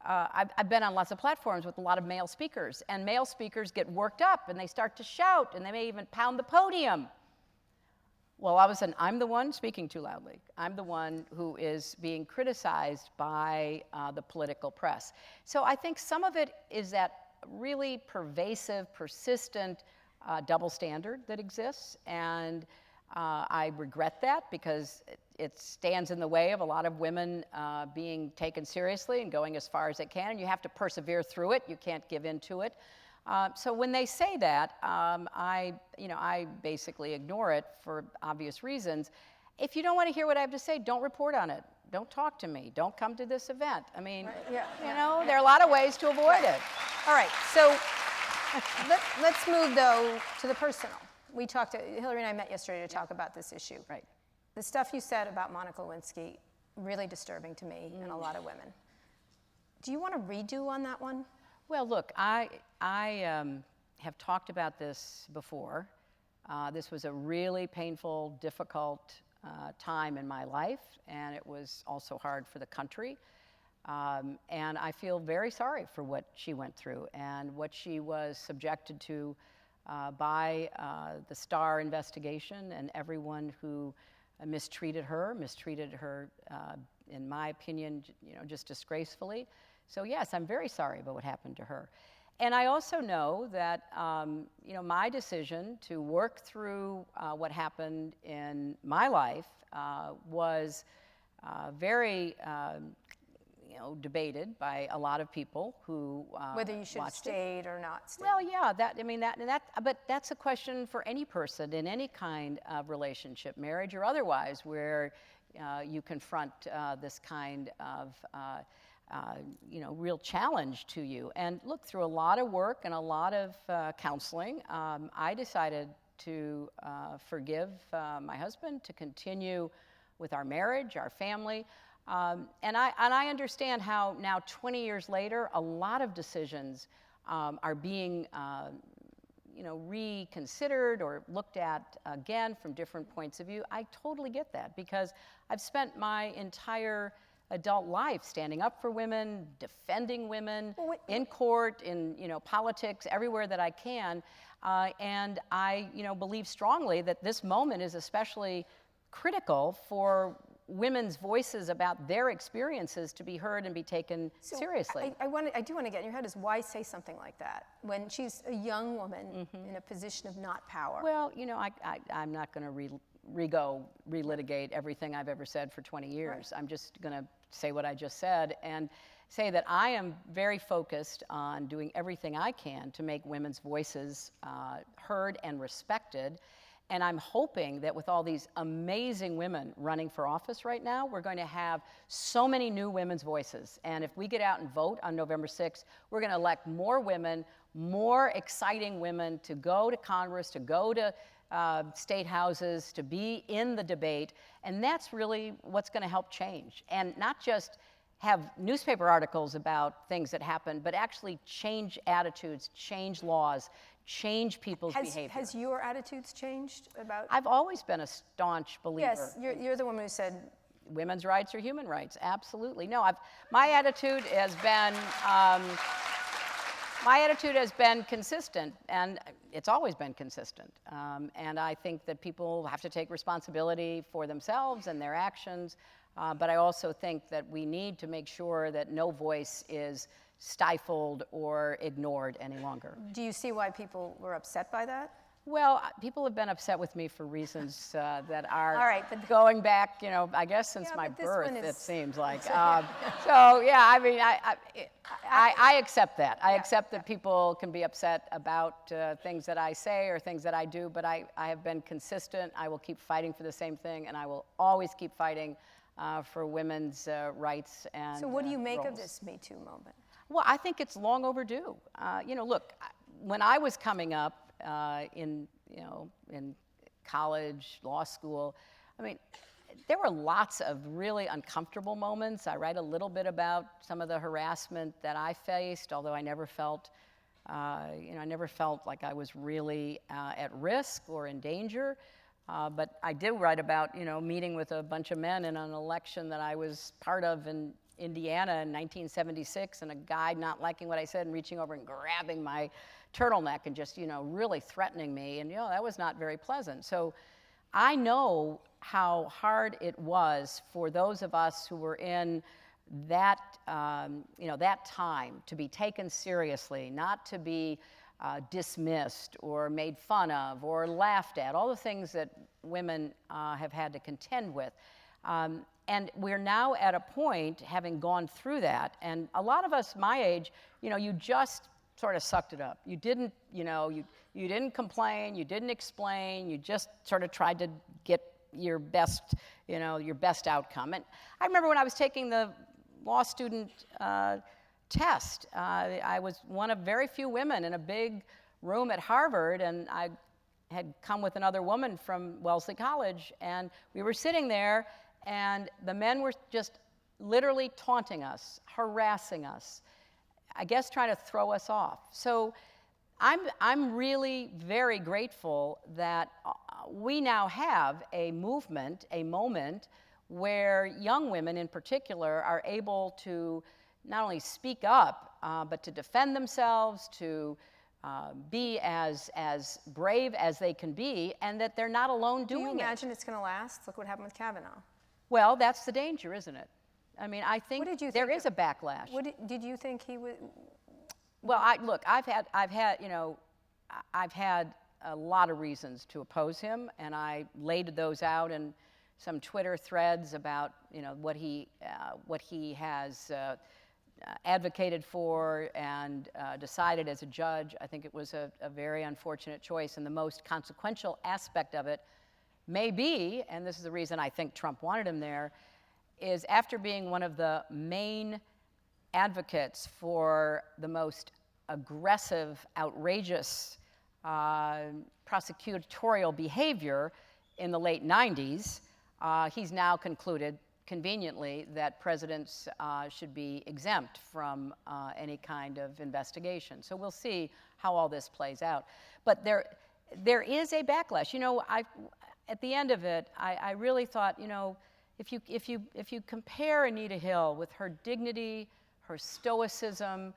I've been on lots of platforms with a lot of male speakers, and male speakers get worked up, and they start to shout, and they may even pound the podium. Well, all of a sudden, I'm the one speaking too loudly. I'm the one who is being criticized by the political press. So I think some of it is that really pervasive, persistent double standard that exists, and I regret that because it stands in the way of a lot of women being taken seriously and going as far as they can, and you have to persevere through it. You can't give in to it. So when they say that, I basically ignore it for obvious reasons. If you don't want to hear what I have to say, don't report on it. Don't talk to me. Don't come to this event. I mean, there are a lot of ways to avoid it. All right, so let's move, though, to the personal. Hillary and I met yesterday to talk about this issue. Right. The stuff you said about Monica Lewinsky, really disturbing to me and a lot of women. Do you want to redo on that one? Well, look, I have talked about this before. This was a really painful, difficult time in my life, and it was also hard for the country. And I feel very sorry for what she went through and what she was subjected to by the Starr investigation and everyone who mistreated her, in my opinion, just disgracefully. So yes, I'm very sorry about what happened to her. And I also know that, my decision to work through what happened in my life was very, debated by a lot of people who whether you should have stayed or not stayed. Well, yeah, but that's a question for any person in any kind of relationship, marriage or otherwise, where you confront this kind of real challenge to you. And look, through a lot of work and a lot of counseling, I decided to forgive my husband, to continue with our marriage, our family. And I understand how now, 20 years later, a lot of decisions are being reconsidered or looked at again from different points of view. I totally get that because I've spent my entire adult life standing up for women, defending women in court, in politics, everywhere that I can, and I believe strongly that this moment is especially critical for women's voices about their experiences to be heard and be taken seriously. I do want to get in your head is why say something like that when she's a young woman in a position of not power? Well, I'm not going to relitigate everything I've ever said for 20 years. Right. I'm just going to say what I just said and say that I am very focused on doing everything I can to make women's voices heard and respected. And I'm hoping that with all these amazing women running for office right now, we're going to have so many new women's voices. And if we get out and vote on November 6th, we're going to elect more women, more exciting women to go to Congress, to go to state houses, to be in the debate. And that's really what's going to help change. And not just have newspaper articles about things that happen, but actually change attitudes, change laws, change people's behavior. Has your attitudes changed about? I've always been a staunch believer. Yes, you're the woman who said women's rights are human rights. Absolutely. No, my attitude has been consistent, and it's always been consistent. And I think that people have to take responsibility for themselves and their actions. But I also think that we need to make sure that no voice is stifled or ignored any longer. Do you see why people were upset by that? Well, people have been upset with me for reasons that are going back, I guess since my birth, it seems like. So, yeah, I mean, I accept that. I accept that people can be upset about things that I say or things that I do, but I have been consistent. I will keep fighting for the same thing, and I will always keep fighting for women's rights and So what do you make roles. Of this Me Too moment? Well, I think it's long overdue. Look, when I was coming up in college, law school, I mean, there were lots of really uncomfortable moments. I write a little bit about some of the harassment that I faced, although I never felt, I never felt like I was really at risk or in danger. But I did write about, meeting with a bunch of men in an election that I was part of in Indiana in 1976, and a guy not liking what I said and reaching over and grabbing my turtleneck and just, really threatening me. And, that was not very pleasant. So I know how hard it was for those of us who were in that, that time to be taken seriously, not to be dismissed or made fun of or laughed at, all the things that women have had to contend with. And we're now at a point, having gone through that, and a lot of us my age, you just sort of sucked it up. You didn't, you didn't complain, you didn't explain, you just sort of tried to get your best, your best outcome. And I remember when I was taking the law student test, I was one of very few women in a big room at Harvard, and I had come with another woman from Wellesley College, and we were sitting there, and the men were just literally taunting us, harassing us, I guess trying to throw us off. So I'm really very grateful that we now have a movement, a moment, where young women in particular are able to not only speak up, but to defend themselves, to be as brave as they can be, and that they're not alone doing it. Do you imagine it's going to last? Look what happened with Kavanaugh. Well, that's the danger, isn't it? I mean, I think there is a backlash. Did you think he would? Well, look, I've had a lot of reasons to oppose him, and I laid those out in some Twitter threads about what he has advocated for and decided as a judge. I think it was a very unfortunate choice, and the most consequential aspect of it may be, and this is the reason I think Trump wanted him there, is after being one of the main advocates for the most aggressive, outrageous prosecutorial behavior in the late 90s, he's now concluded conveniently that presidents should be exempt from any kind of investigation. So we'll see how all this plays out. But there is a backlash. At the end of it, I really thought, if you compare Anita Hill with her dignity, her stoicism,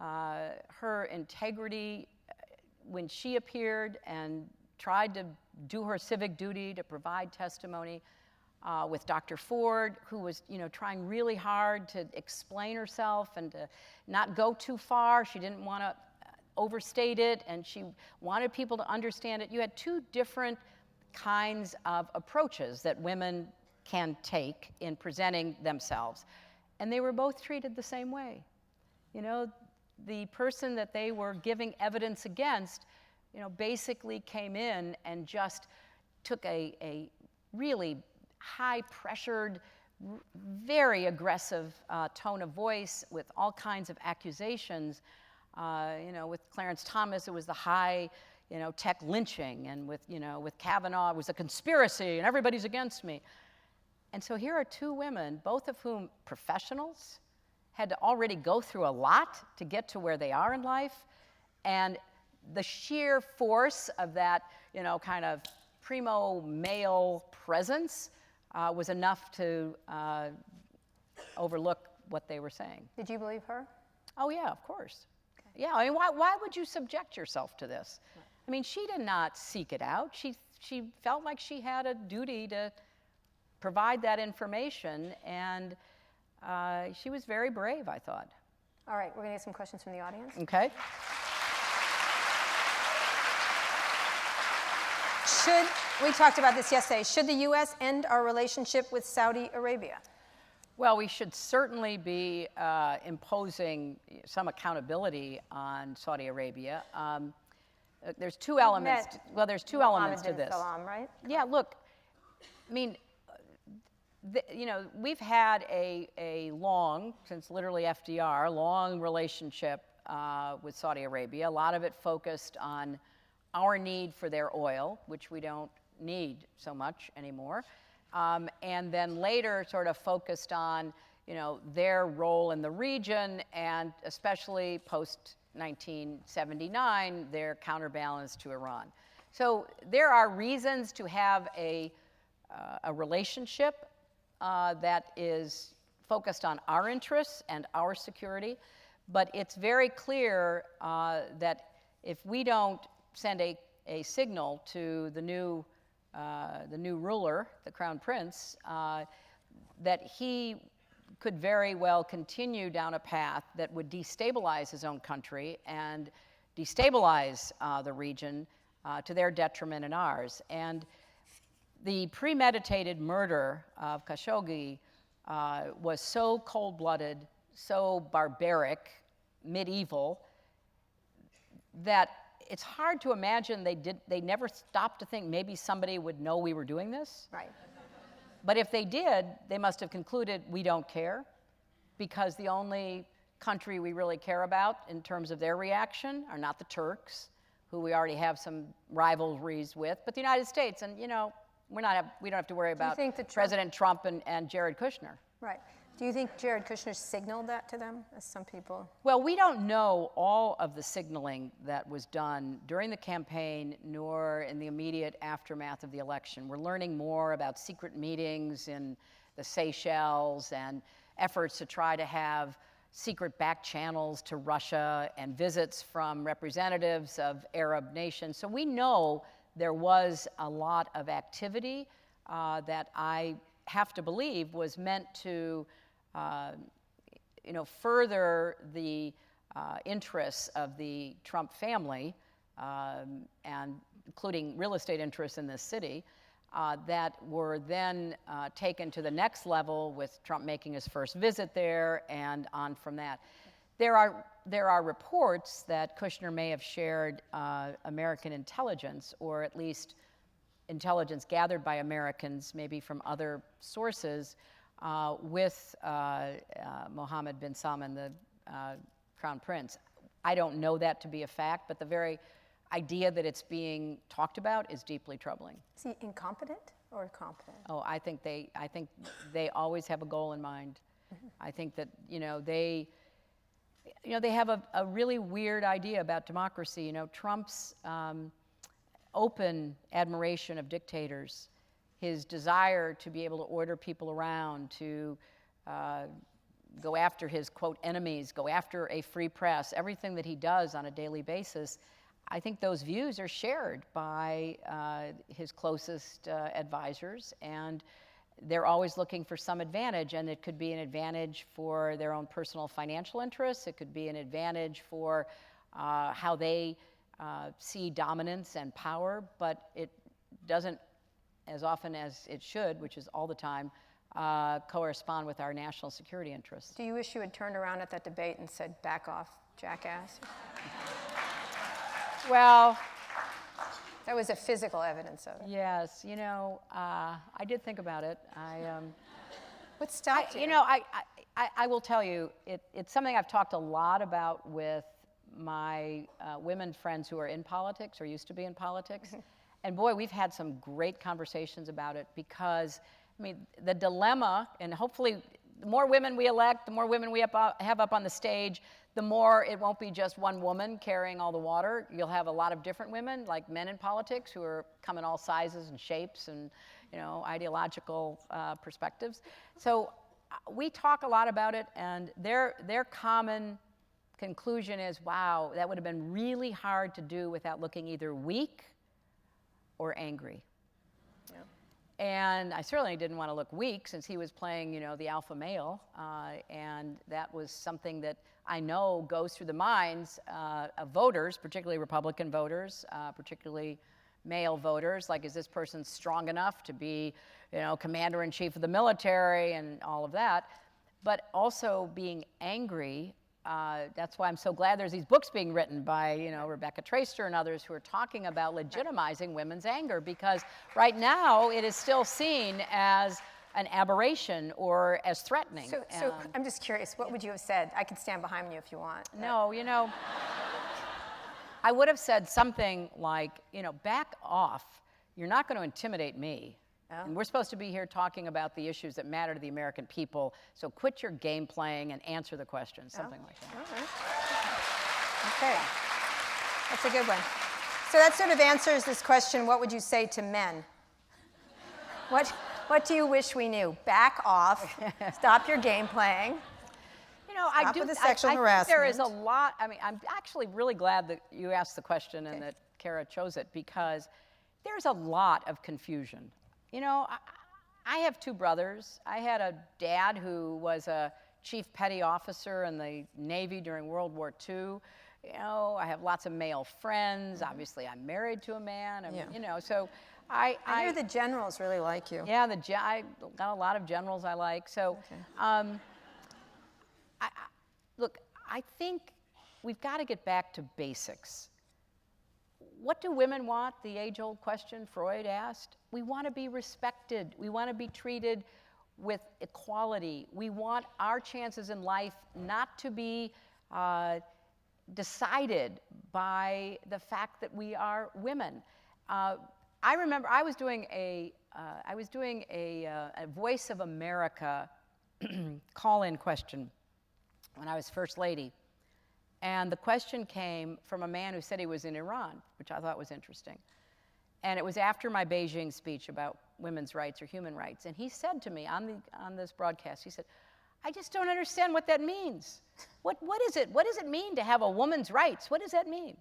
her integrity when she appeared and tried to do her civic duty to provide testimony, with Dr. Ford, who was, trying really hard to explain herself and to not go too far. She didn't want to overstate it, and she wanted people to understand it. You had two different kinds of approaches that women can take in presenting themselves, and they were both treated the same way. The person that they were giving evidence against, basically came in and just took a really high-pressured, very aggressive tone of voice with all kinds of accusations. With Clarence Thomas, it was the high, tech lynching, and with Kavanaugh, it was a conspiracy, and everybody's against me. And so here are two women, both of whom professionals, had to already go through a lot to get to where they are in life, and the sheer force of that, kind of primo male presence was enough to overlook what they were saying. Did you believe her? Oh yeah, of course. Okay. Yeah, I mean, why would you subject yourself to this? Right. I mean, she did not seek it out. She felt like she had a duty to provide that information, and she was very brave, I thought. All right, we're going to get some questions from the audience. Okay. We talked about this yesterday. Should the U.S. end our relationship with Saudi Arabia? Well, we should certainly be imposing some accountability on Saudi Arabia. There's two elements. Well, there's two elements to this. Salam, right? Yeah, look, I mean, we've had a long, since literally FDR, long relationship with Saudi Arabia. A lot of it focused on our need for their oil, which we don't need so much anymore. And then later sort of focused on, their role in the region, and especially post-1979, their counterbalance to Iran. So there are reasons to have a relationship that is focused on our interests and our security, but it's very clear that if we don't send a signal to the new ruler, the Crown Prince, that he could very well continue down a path that would destabilize his own country and destabilize the region to their detriment and ours. And the premeditated murder of Khashoggi was so cold-blooded, so barbaric, medieval, that it's hard to imagine they never stopped to think maybe somebody would know we were doing this. Right. But if they did, they must have concluded we don't care, because the only country we really care about in terms of their reaction are not the Turks, who we already have some rivalries with, but the United States. And we don't have to worry about President Trump and Jared Kushner. Right. Do you think Jared Kushner signaled that to them, as some people? Well, we don't know all of the signaling that was done during the campaign nor in the immediate aftermath of the election. We're learning more about secret meetings in the Seychelles and efforts to try to have secret back channels to Russia and visits from representatives of Arab nations. So we know there was a lot of activity that I have to believe was meant to further the interests of the Trump family, and including real estate interests in this city, that were then taken to the next level with Trump making his first visit there and on from that. There are reports that Kushner may have shared American intelligence, or at least intelligence gathered by Americans, maybe from other sources, with Mohammed bin Salman, the Crown Prince. I don't know that to be a fact, but the very idea that it's being talked about is deeply troubling. Is he incompetent or competent? Oh, I think they always have a goal in mind. Mm-hmm. I think that they have a really weird idea about democracy. Trump's open admiration of dictators, his desire to be able to order people around, to go after his, quote, enemies, go after a free press, everything that he does on a daily basis, I think those views are shared by his closest advisors, and they're always looking for some advantage, and it could be an advantage for their own personal financial interests, it could be an advantage for how they see dominance and power, but it doesn't, as often as it should, which is all the time, correspond with our national security interests. Do you wish you had turned around at that debate and said, back off, jackass? Well, that was a physical evidence of it. Yes, I did think about it. What stopped you? I will tell you, it's something I've talked a lot about with my women friends who are in politics or used to be in politics. And boy, we've had some great conversations about it, because, the dilemma, and hopefully the more women we elect, the more women we have up on the stage, the more it won't be just one woman carrying all the water. You'll have a lot of different women, like men in politics, who come in all sizes and shapes and, ideological perspectives. So we talk a lot about it, and their common conclusion is, wow, that would have been really hard to do without looking either weak or angry. Yeah. And I certainly didn't want to look weak, since he was playing, the alpha male, and that was something that I know goes through the minds of voters, particularly Republican voters, particularly male voters. Like, is this person strong enough to be, commander-in-chief of the military and all of that? But also being angry. That's why I'm so glad there's these books being written by, Rebecca Traister and others who are talking about legitimizing women's anger, because right now it is still seen as an aberration or as threatening. So I'm just curious, what would you have said? I can stand behind you if you want. No, I would have said something like, back off. You're not going to intimidate me. Oh. And we're supposed to be here talking about the issues that matter to the American people, so quit your game playing and answer the questions, something like that. All right. Okay. That's a good one. So that sort of answers this question, what would you say to men? What do you wish we knew? Back off. Stop your game playing. You know, Stop with the sexual harassment. Think there is a lot. I mean, I'm actually really glad that you asked the question and that Kara chose it, because there's a lot of confusion. You know, I have two brothers. I had a dad who was a chief petty officer in the Navy during World War II. You know, I have lots of male friends. Obviously, I'm married to a man. You know, so I hear the generals really like you. Yeah, I got a lot of generals I like. So, look, I think we've got to get back to basics. What do women want? The age-old question Freud asked. We want to be respected. We want to be treated with equality. We want our chances in life not to be decided by the fact that we are women. I remember I was doing a Voice of America call-in question when I was First Lady. And the question came from a man who said he was in Iran, which I thought was interesting. And it was after my Beijing speech about women's rights or human rights. And he said to me on this broadcast, he said, I just don't understand what that means. What is it? What does it mean to have a woman's rights? What does that mean?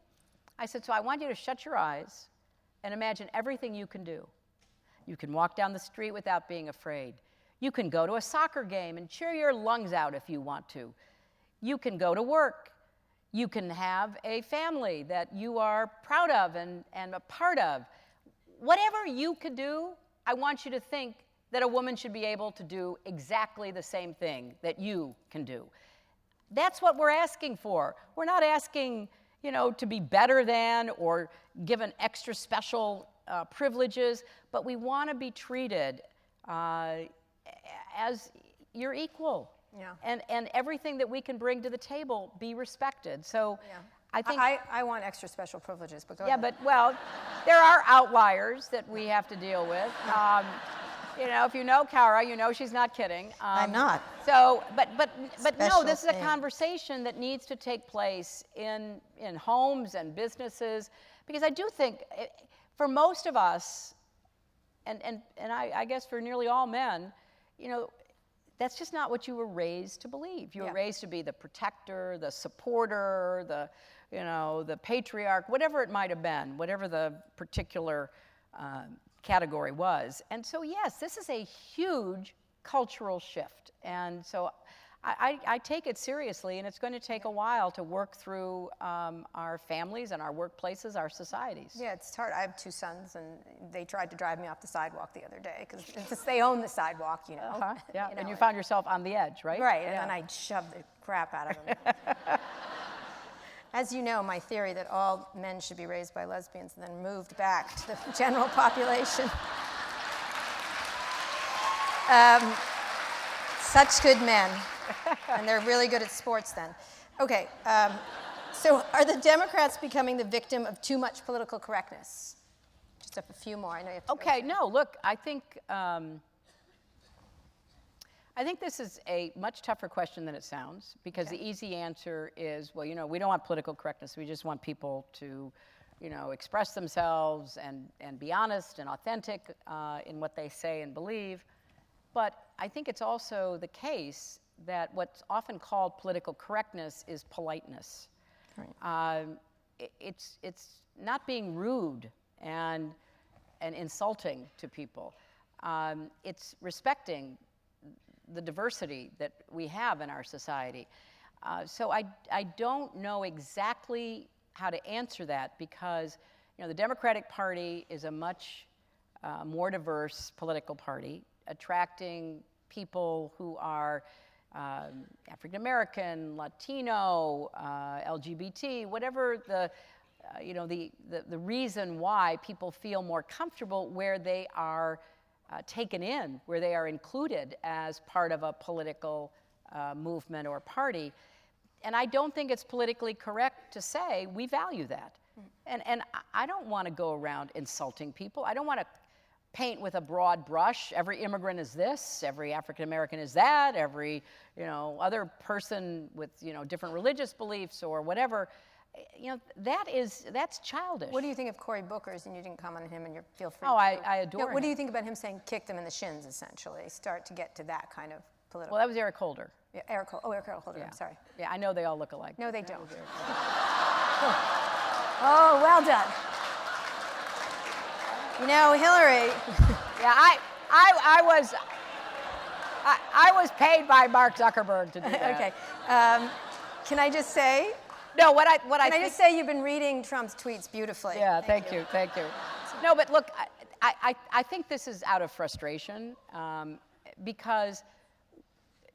I said, so I want you to shut your eyes and imagine everything you can do. You can walk down the street without being afraid. You can go to a soccer game and cheer your lungs out if you want to. You can go to work. You can have a family that you are proud of and a part of. Whatever you could do, I want you to think that a woman should be able to do exactly the same thing that you can do. That's what we're asking for. We're not asking, you know, to be better than or given extra special privileges, but we want to be treated as your equal. Yeah. And everything that we can bring to the table be respected. So I think I want extra special privileges, but go ahead. but well, there are outliers that we have to deal with. You know, if you know Kara, you know she's not kidding. I'm not. So, but no, this is a thing. conversation that needs to take place in homes and businesses, because I do think for most of us, and I guess for nearly all men, you know, that's just not what you were raised to believe. You were raised to be the protector, the supporter, the patriarch, whatever it might have been, whatever the particular category was. And so, yes, this is a huge cultural shift. And so I take it seriously, and it's going to take a while to work through our families and our workplaces, our societies. Yeah, it's hard. I have two sons, and they tried to drive me off the sidewalk the other day because they own the sidewalk, you know. Yeah, you know, and you found yourself on the edge, right? Right, and then I shoved the crap out of them. As you know, my theory that all men should be raised by lesbians and then moved back to the general population. Such good men. And they're really good at sports then. Okay, so are the Democrats becoming the victim of too much political correctness? Just a few more. I know you have to Okay, no, look, I think this is a much tougher question than it sounds, because the easy answer is, well, you know, we don't want political correctness. We just want people to, you know, express themselves and be honest and authentic in what they say and believe. But I think it's also the case that what's often called political correctness is politeness. Right. It's not being rude and insulting to people. It's respecting the diversity that we have in our society. So I don't know exactly how to answer that, because, you know, the Democratic Party is a much more diverse political party, attracting people who are African American, Latino, LGBT, whatever the reason why people feel more comfortable where they are taken in, where they are included as part of a political movement or party. And I don't think it's politically correct to say we value that. And I don't want to go around insulting people. I don't want to paint with a broad brush. Every immigrant is this, every African American is that, every, you know, other person with, you know, different religious beliefs or whatever. that's childish. What do you think of Cory Booker's? And you didn't comment on him, and you feel free. Oh, I adore no, him. What do you think about him saying kick them in the shins, essentially? Start to get to that kind of political. Well, that was Eric Holder. Yeah, Eric Holder. Oh, Eric Holder. Yeah. I'm sorry. Yeah, I know they all look alike. No, they don't. Oh, well done. You know, Hillary. Yeah, I was paid by Mark Zuckerberg to do that. Okay. Can I just say? No, what I Can I just say you've been reading Trump's tweets beautifully. Yeah, thank you. No, but look, I think this is out of frustration because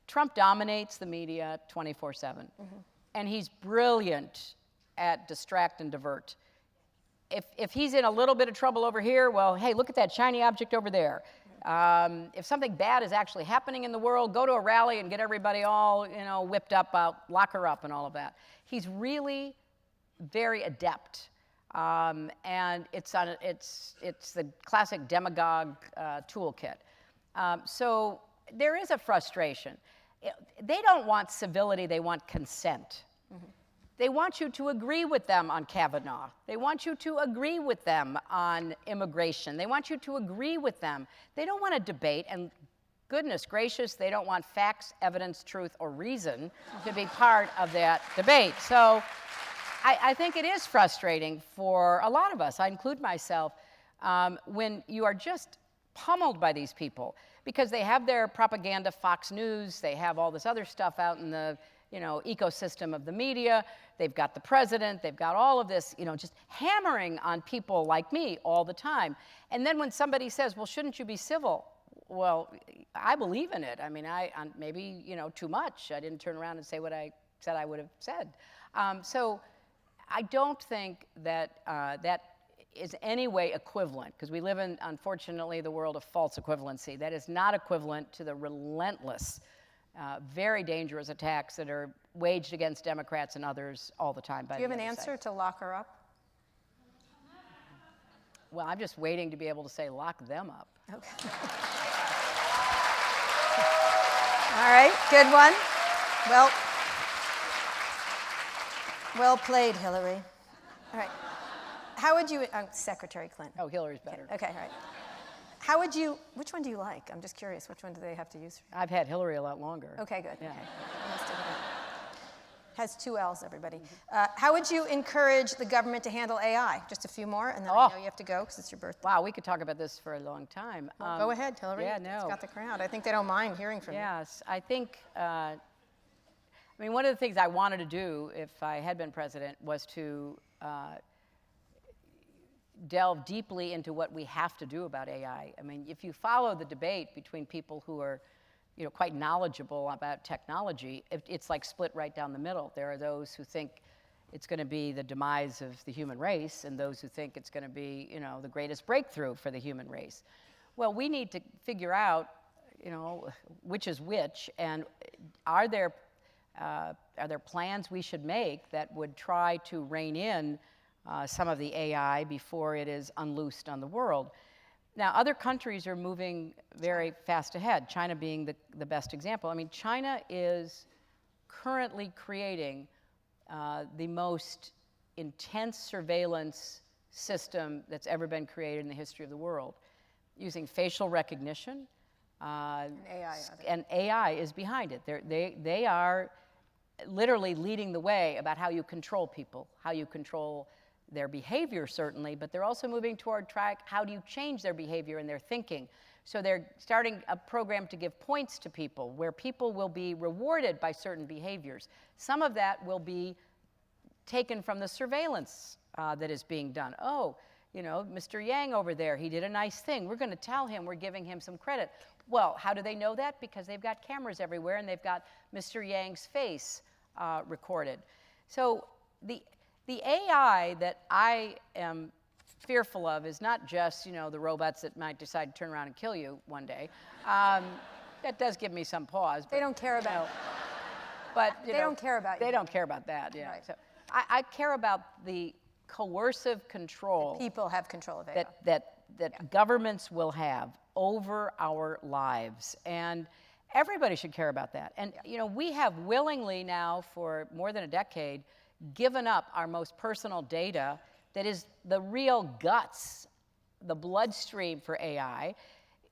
Trump dominates the media 24/7, and he's brilliant at distract and divert. If he's in a little bit of trouble over here, well, hey, look at that shiny object over there. If something bad is actually happening in the world, go to a rally and get everybody all, whipped up, lock her up and all of that. He's really very adept. And it's the classic demagogue toolkit. So there is a frustration. They don't want civility, they want consent. They want you to agree with them on Kavanaugh. They want you to agree with them on immigration. They want you to agree with them. They don't want to debate, and goodness gracious, they don't want facts, evidence, truth, or reason to be part of that debate. So I think it is frustrating for a lot of us, I include myself, when you are just pummeled by these people because they have their propaganda, Fox News, they have all this other stuff out in the ecosystem of the media. They've got the president, they've got all of this, just hammering on people like me all the time. And then when somebody says, well, shouldn't you be civil? Well, I believe in it. I mean, maybe, too much. I didn't turn around and say what I said I would have said. So I don't think that that is any way equivalent, because we live in, unfortunately, the world of false equivalency. That is not equivalent to the relentless, very dangerous attacks that are waged against Democrats and others all the time. Do you have an answer to lock her up? Well, I'm just waiting to be able to say lock them up. Okay. All right, good one. Well played, Hillary. All right. How would you, Secretary Clinton. Oh, Hillary's better. Okay, all right. How would you, which one do you like? I'm just curious, which one do they have to use? I've had Hillary a lot longer. Okay, good. Yeah. Okay. Has 2 L's, everybody. How would you encourage the government to handle AI? Just a few more, and then I know you have to go because it's your birthday. Wow, we could talk about this for a long time. Well, go ahead, Hillary. Yeah, no. It's got the crowd. I think they don't mind hearing from you. Yes, I think, one of the things I wanted to do if I had been president was to delve deeply into what we have to do about AI. I mean, if you follow the debate between people who are quite knowledgeable about technology, it's like split right down the middle. There are those who think it's going to be the demise of the human race, and those who think it's going to be, the greatest breakthrough for the human race. Well, we need to figure out, which is which, and are there plans we should make that would try to rein in some of the AI before it is unloosed on the world? Now, other countries are moving very fast ahead, China being the best example. I mean, China is currently creating the most intense surveillance system that's ever been created in the history of the world, using facial recognition. And AI. And AI is behind it. They are literally leading the way about how you control people, how you control their behavior, certainly, but they're also moving toward how do you change their behavior and their thinking. So they're starting a program to give points to people where people will be rewarded by certain behaviors. Some of that will be taken from the surveillance that is being done. Oh, Mr. Yang over there, he did a nice thing. We're going to tell him we're giving him some credit. Well, how do they know that? Because they've got cameras everywhere and they've got Mr. Yang's face recorded. So the AI that I am fearful of is not just, the robots that might decide to turn around and kill you one day. That does give me some pause. They don't care about it. But they don't care about you. They don't care about that, yeah. Right. So I care about the coercive control. People have control of AI. That governments will have over our lives. And everybody should care about that. And, we have willingly now for more than a decade given up our most personal data that is the real guts, the bloodstream for AI.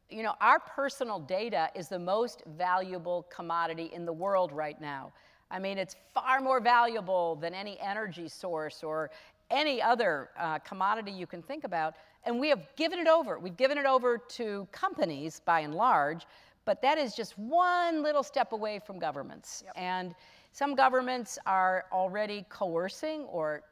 You know, our personal data is the most valuable commodity in the world right now. I mean, it's far more valuable than any energy source or any other commodity you can think about. And we have given it over. We've given it over to companies, by and large, but that is just one little step away from governments. Yep. And some governments are already coercing or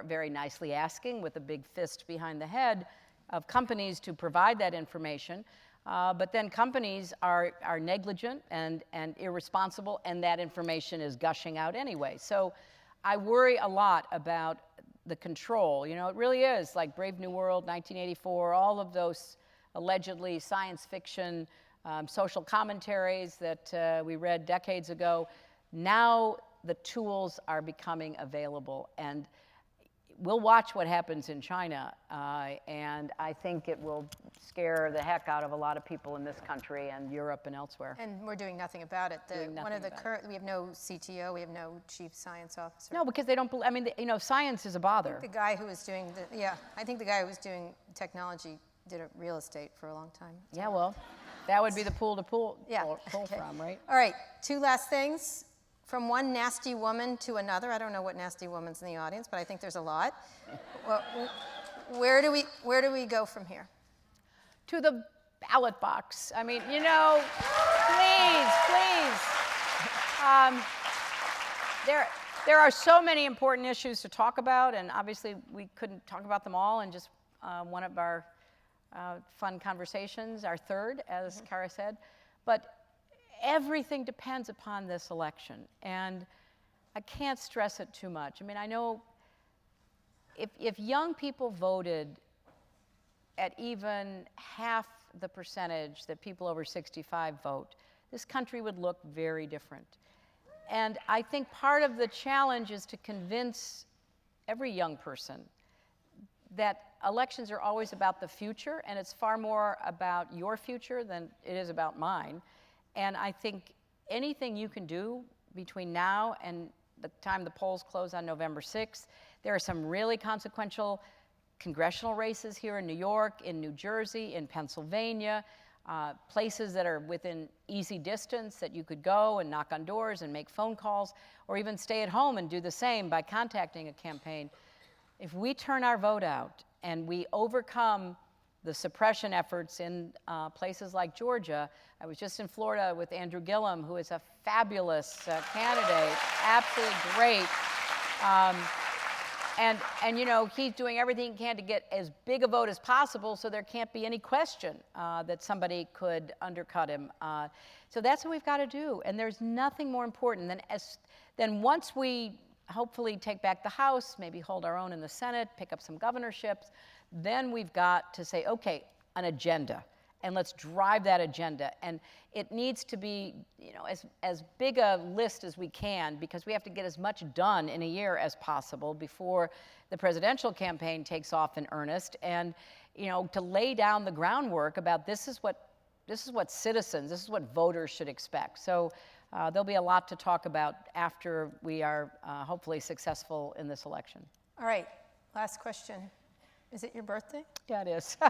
very nicely asking with a big fist behind the head of companies to provide that information. But then companies are negligent and irresponsible, and that information is gushing out anyway. So I worry a lot about the control. You know, it really is like Brave New World, 1984, all of those allegedly science fiction social commentaries that we read decades ago. Now the tools are becoming available, and we'll watch what happens in China, and I think it will scare the heck out of a lot of people in this country and Europe and elsewhere. And we're doing nothing about it. We have no CTO, we have no chief science officer. No, because they don't. I mean, you know, science is a bother. I think the guy who was doing I think the guy who was doing technology did real estate for a long time. Yeah, well, that would be the pool to pull Okay. from, right? All right, two last things. From one nasty woman to another. I don't know what nasty woman's in the audience, but I think there's a lot. Well, where do we go from here? To the ballot box. I mean, you know, please. There are so many important issues to talk about, and obviously we couldn't talk about them all in just one of our fun conversations, our third, as Kara said. But everything depends upon this election, and I can't stress it too much. I mean, I know if young people voted at even half the percentage that people over 65 vote, this country would look very different. And I think part of the challenge is to convince every young person that elections are always about the future, and it's far more about your future than it is about mine. And I think anything you can do between now and the time the polls close on November 6th, there are some really consequential congressional races here in New York, in New Jersey, in Pennsylvania, places that are within easy distance that you could go and knock on doors and make phone calls, or even stay at home and do the same by contacting a campaign. If we turn our vote out and we overcome the suppression efforts in places like Georgia. I was just in Florida with Andrew Gillum, who is a fabulous candidate, absolutely great. And you know, he's doing everything he can to get as big a vote as possible, so there can't be any question that somebody could undercut him. So that's what we've got to do. And there's nothing more important than once we hopefully take back the House, maybe hold our own in the Senate, pick up some governorships, then we've got to say, okay, an agenda, and let's drive that agenda. And it needs to be, you know, as big a list as we can, because we have to get as much done in a year as possible before the presidential campaign takes off in earnest. And, you know, to lay down the groundwork about this is what citizens, this is what voters should expect. So there'll be a lot to talk about after we are hopefully successful in this election. All right, last question. Is it your birthday? Yeah, it is. It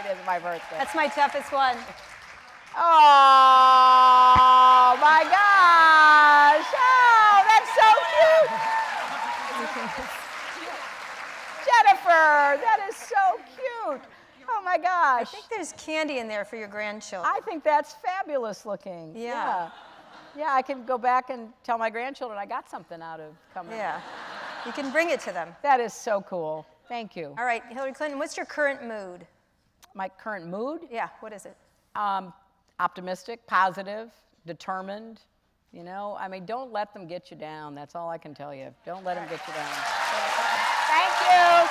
is my birthday. That's my toughest one. Oh, my gosh. Oh, that's so cute. Jennifer, that is so cute. Oh, my gosh. I think there's candy in there for your grandchildren. I think that's fabulous looking. Yeah. Yeah, I can go back and tell my grandchildren I got something out of coming. Yeah. You can bring it to them. That is so cool. Thank you. All right, Hillary Clinton, what's your current mood? My current mood? Yeah, what is it? Optimistic, positive, determined. You know, I mean, don't let them get you down. That's all I can tell you. Don't let them get you down. Thank you.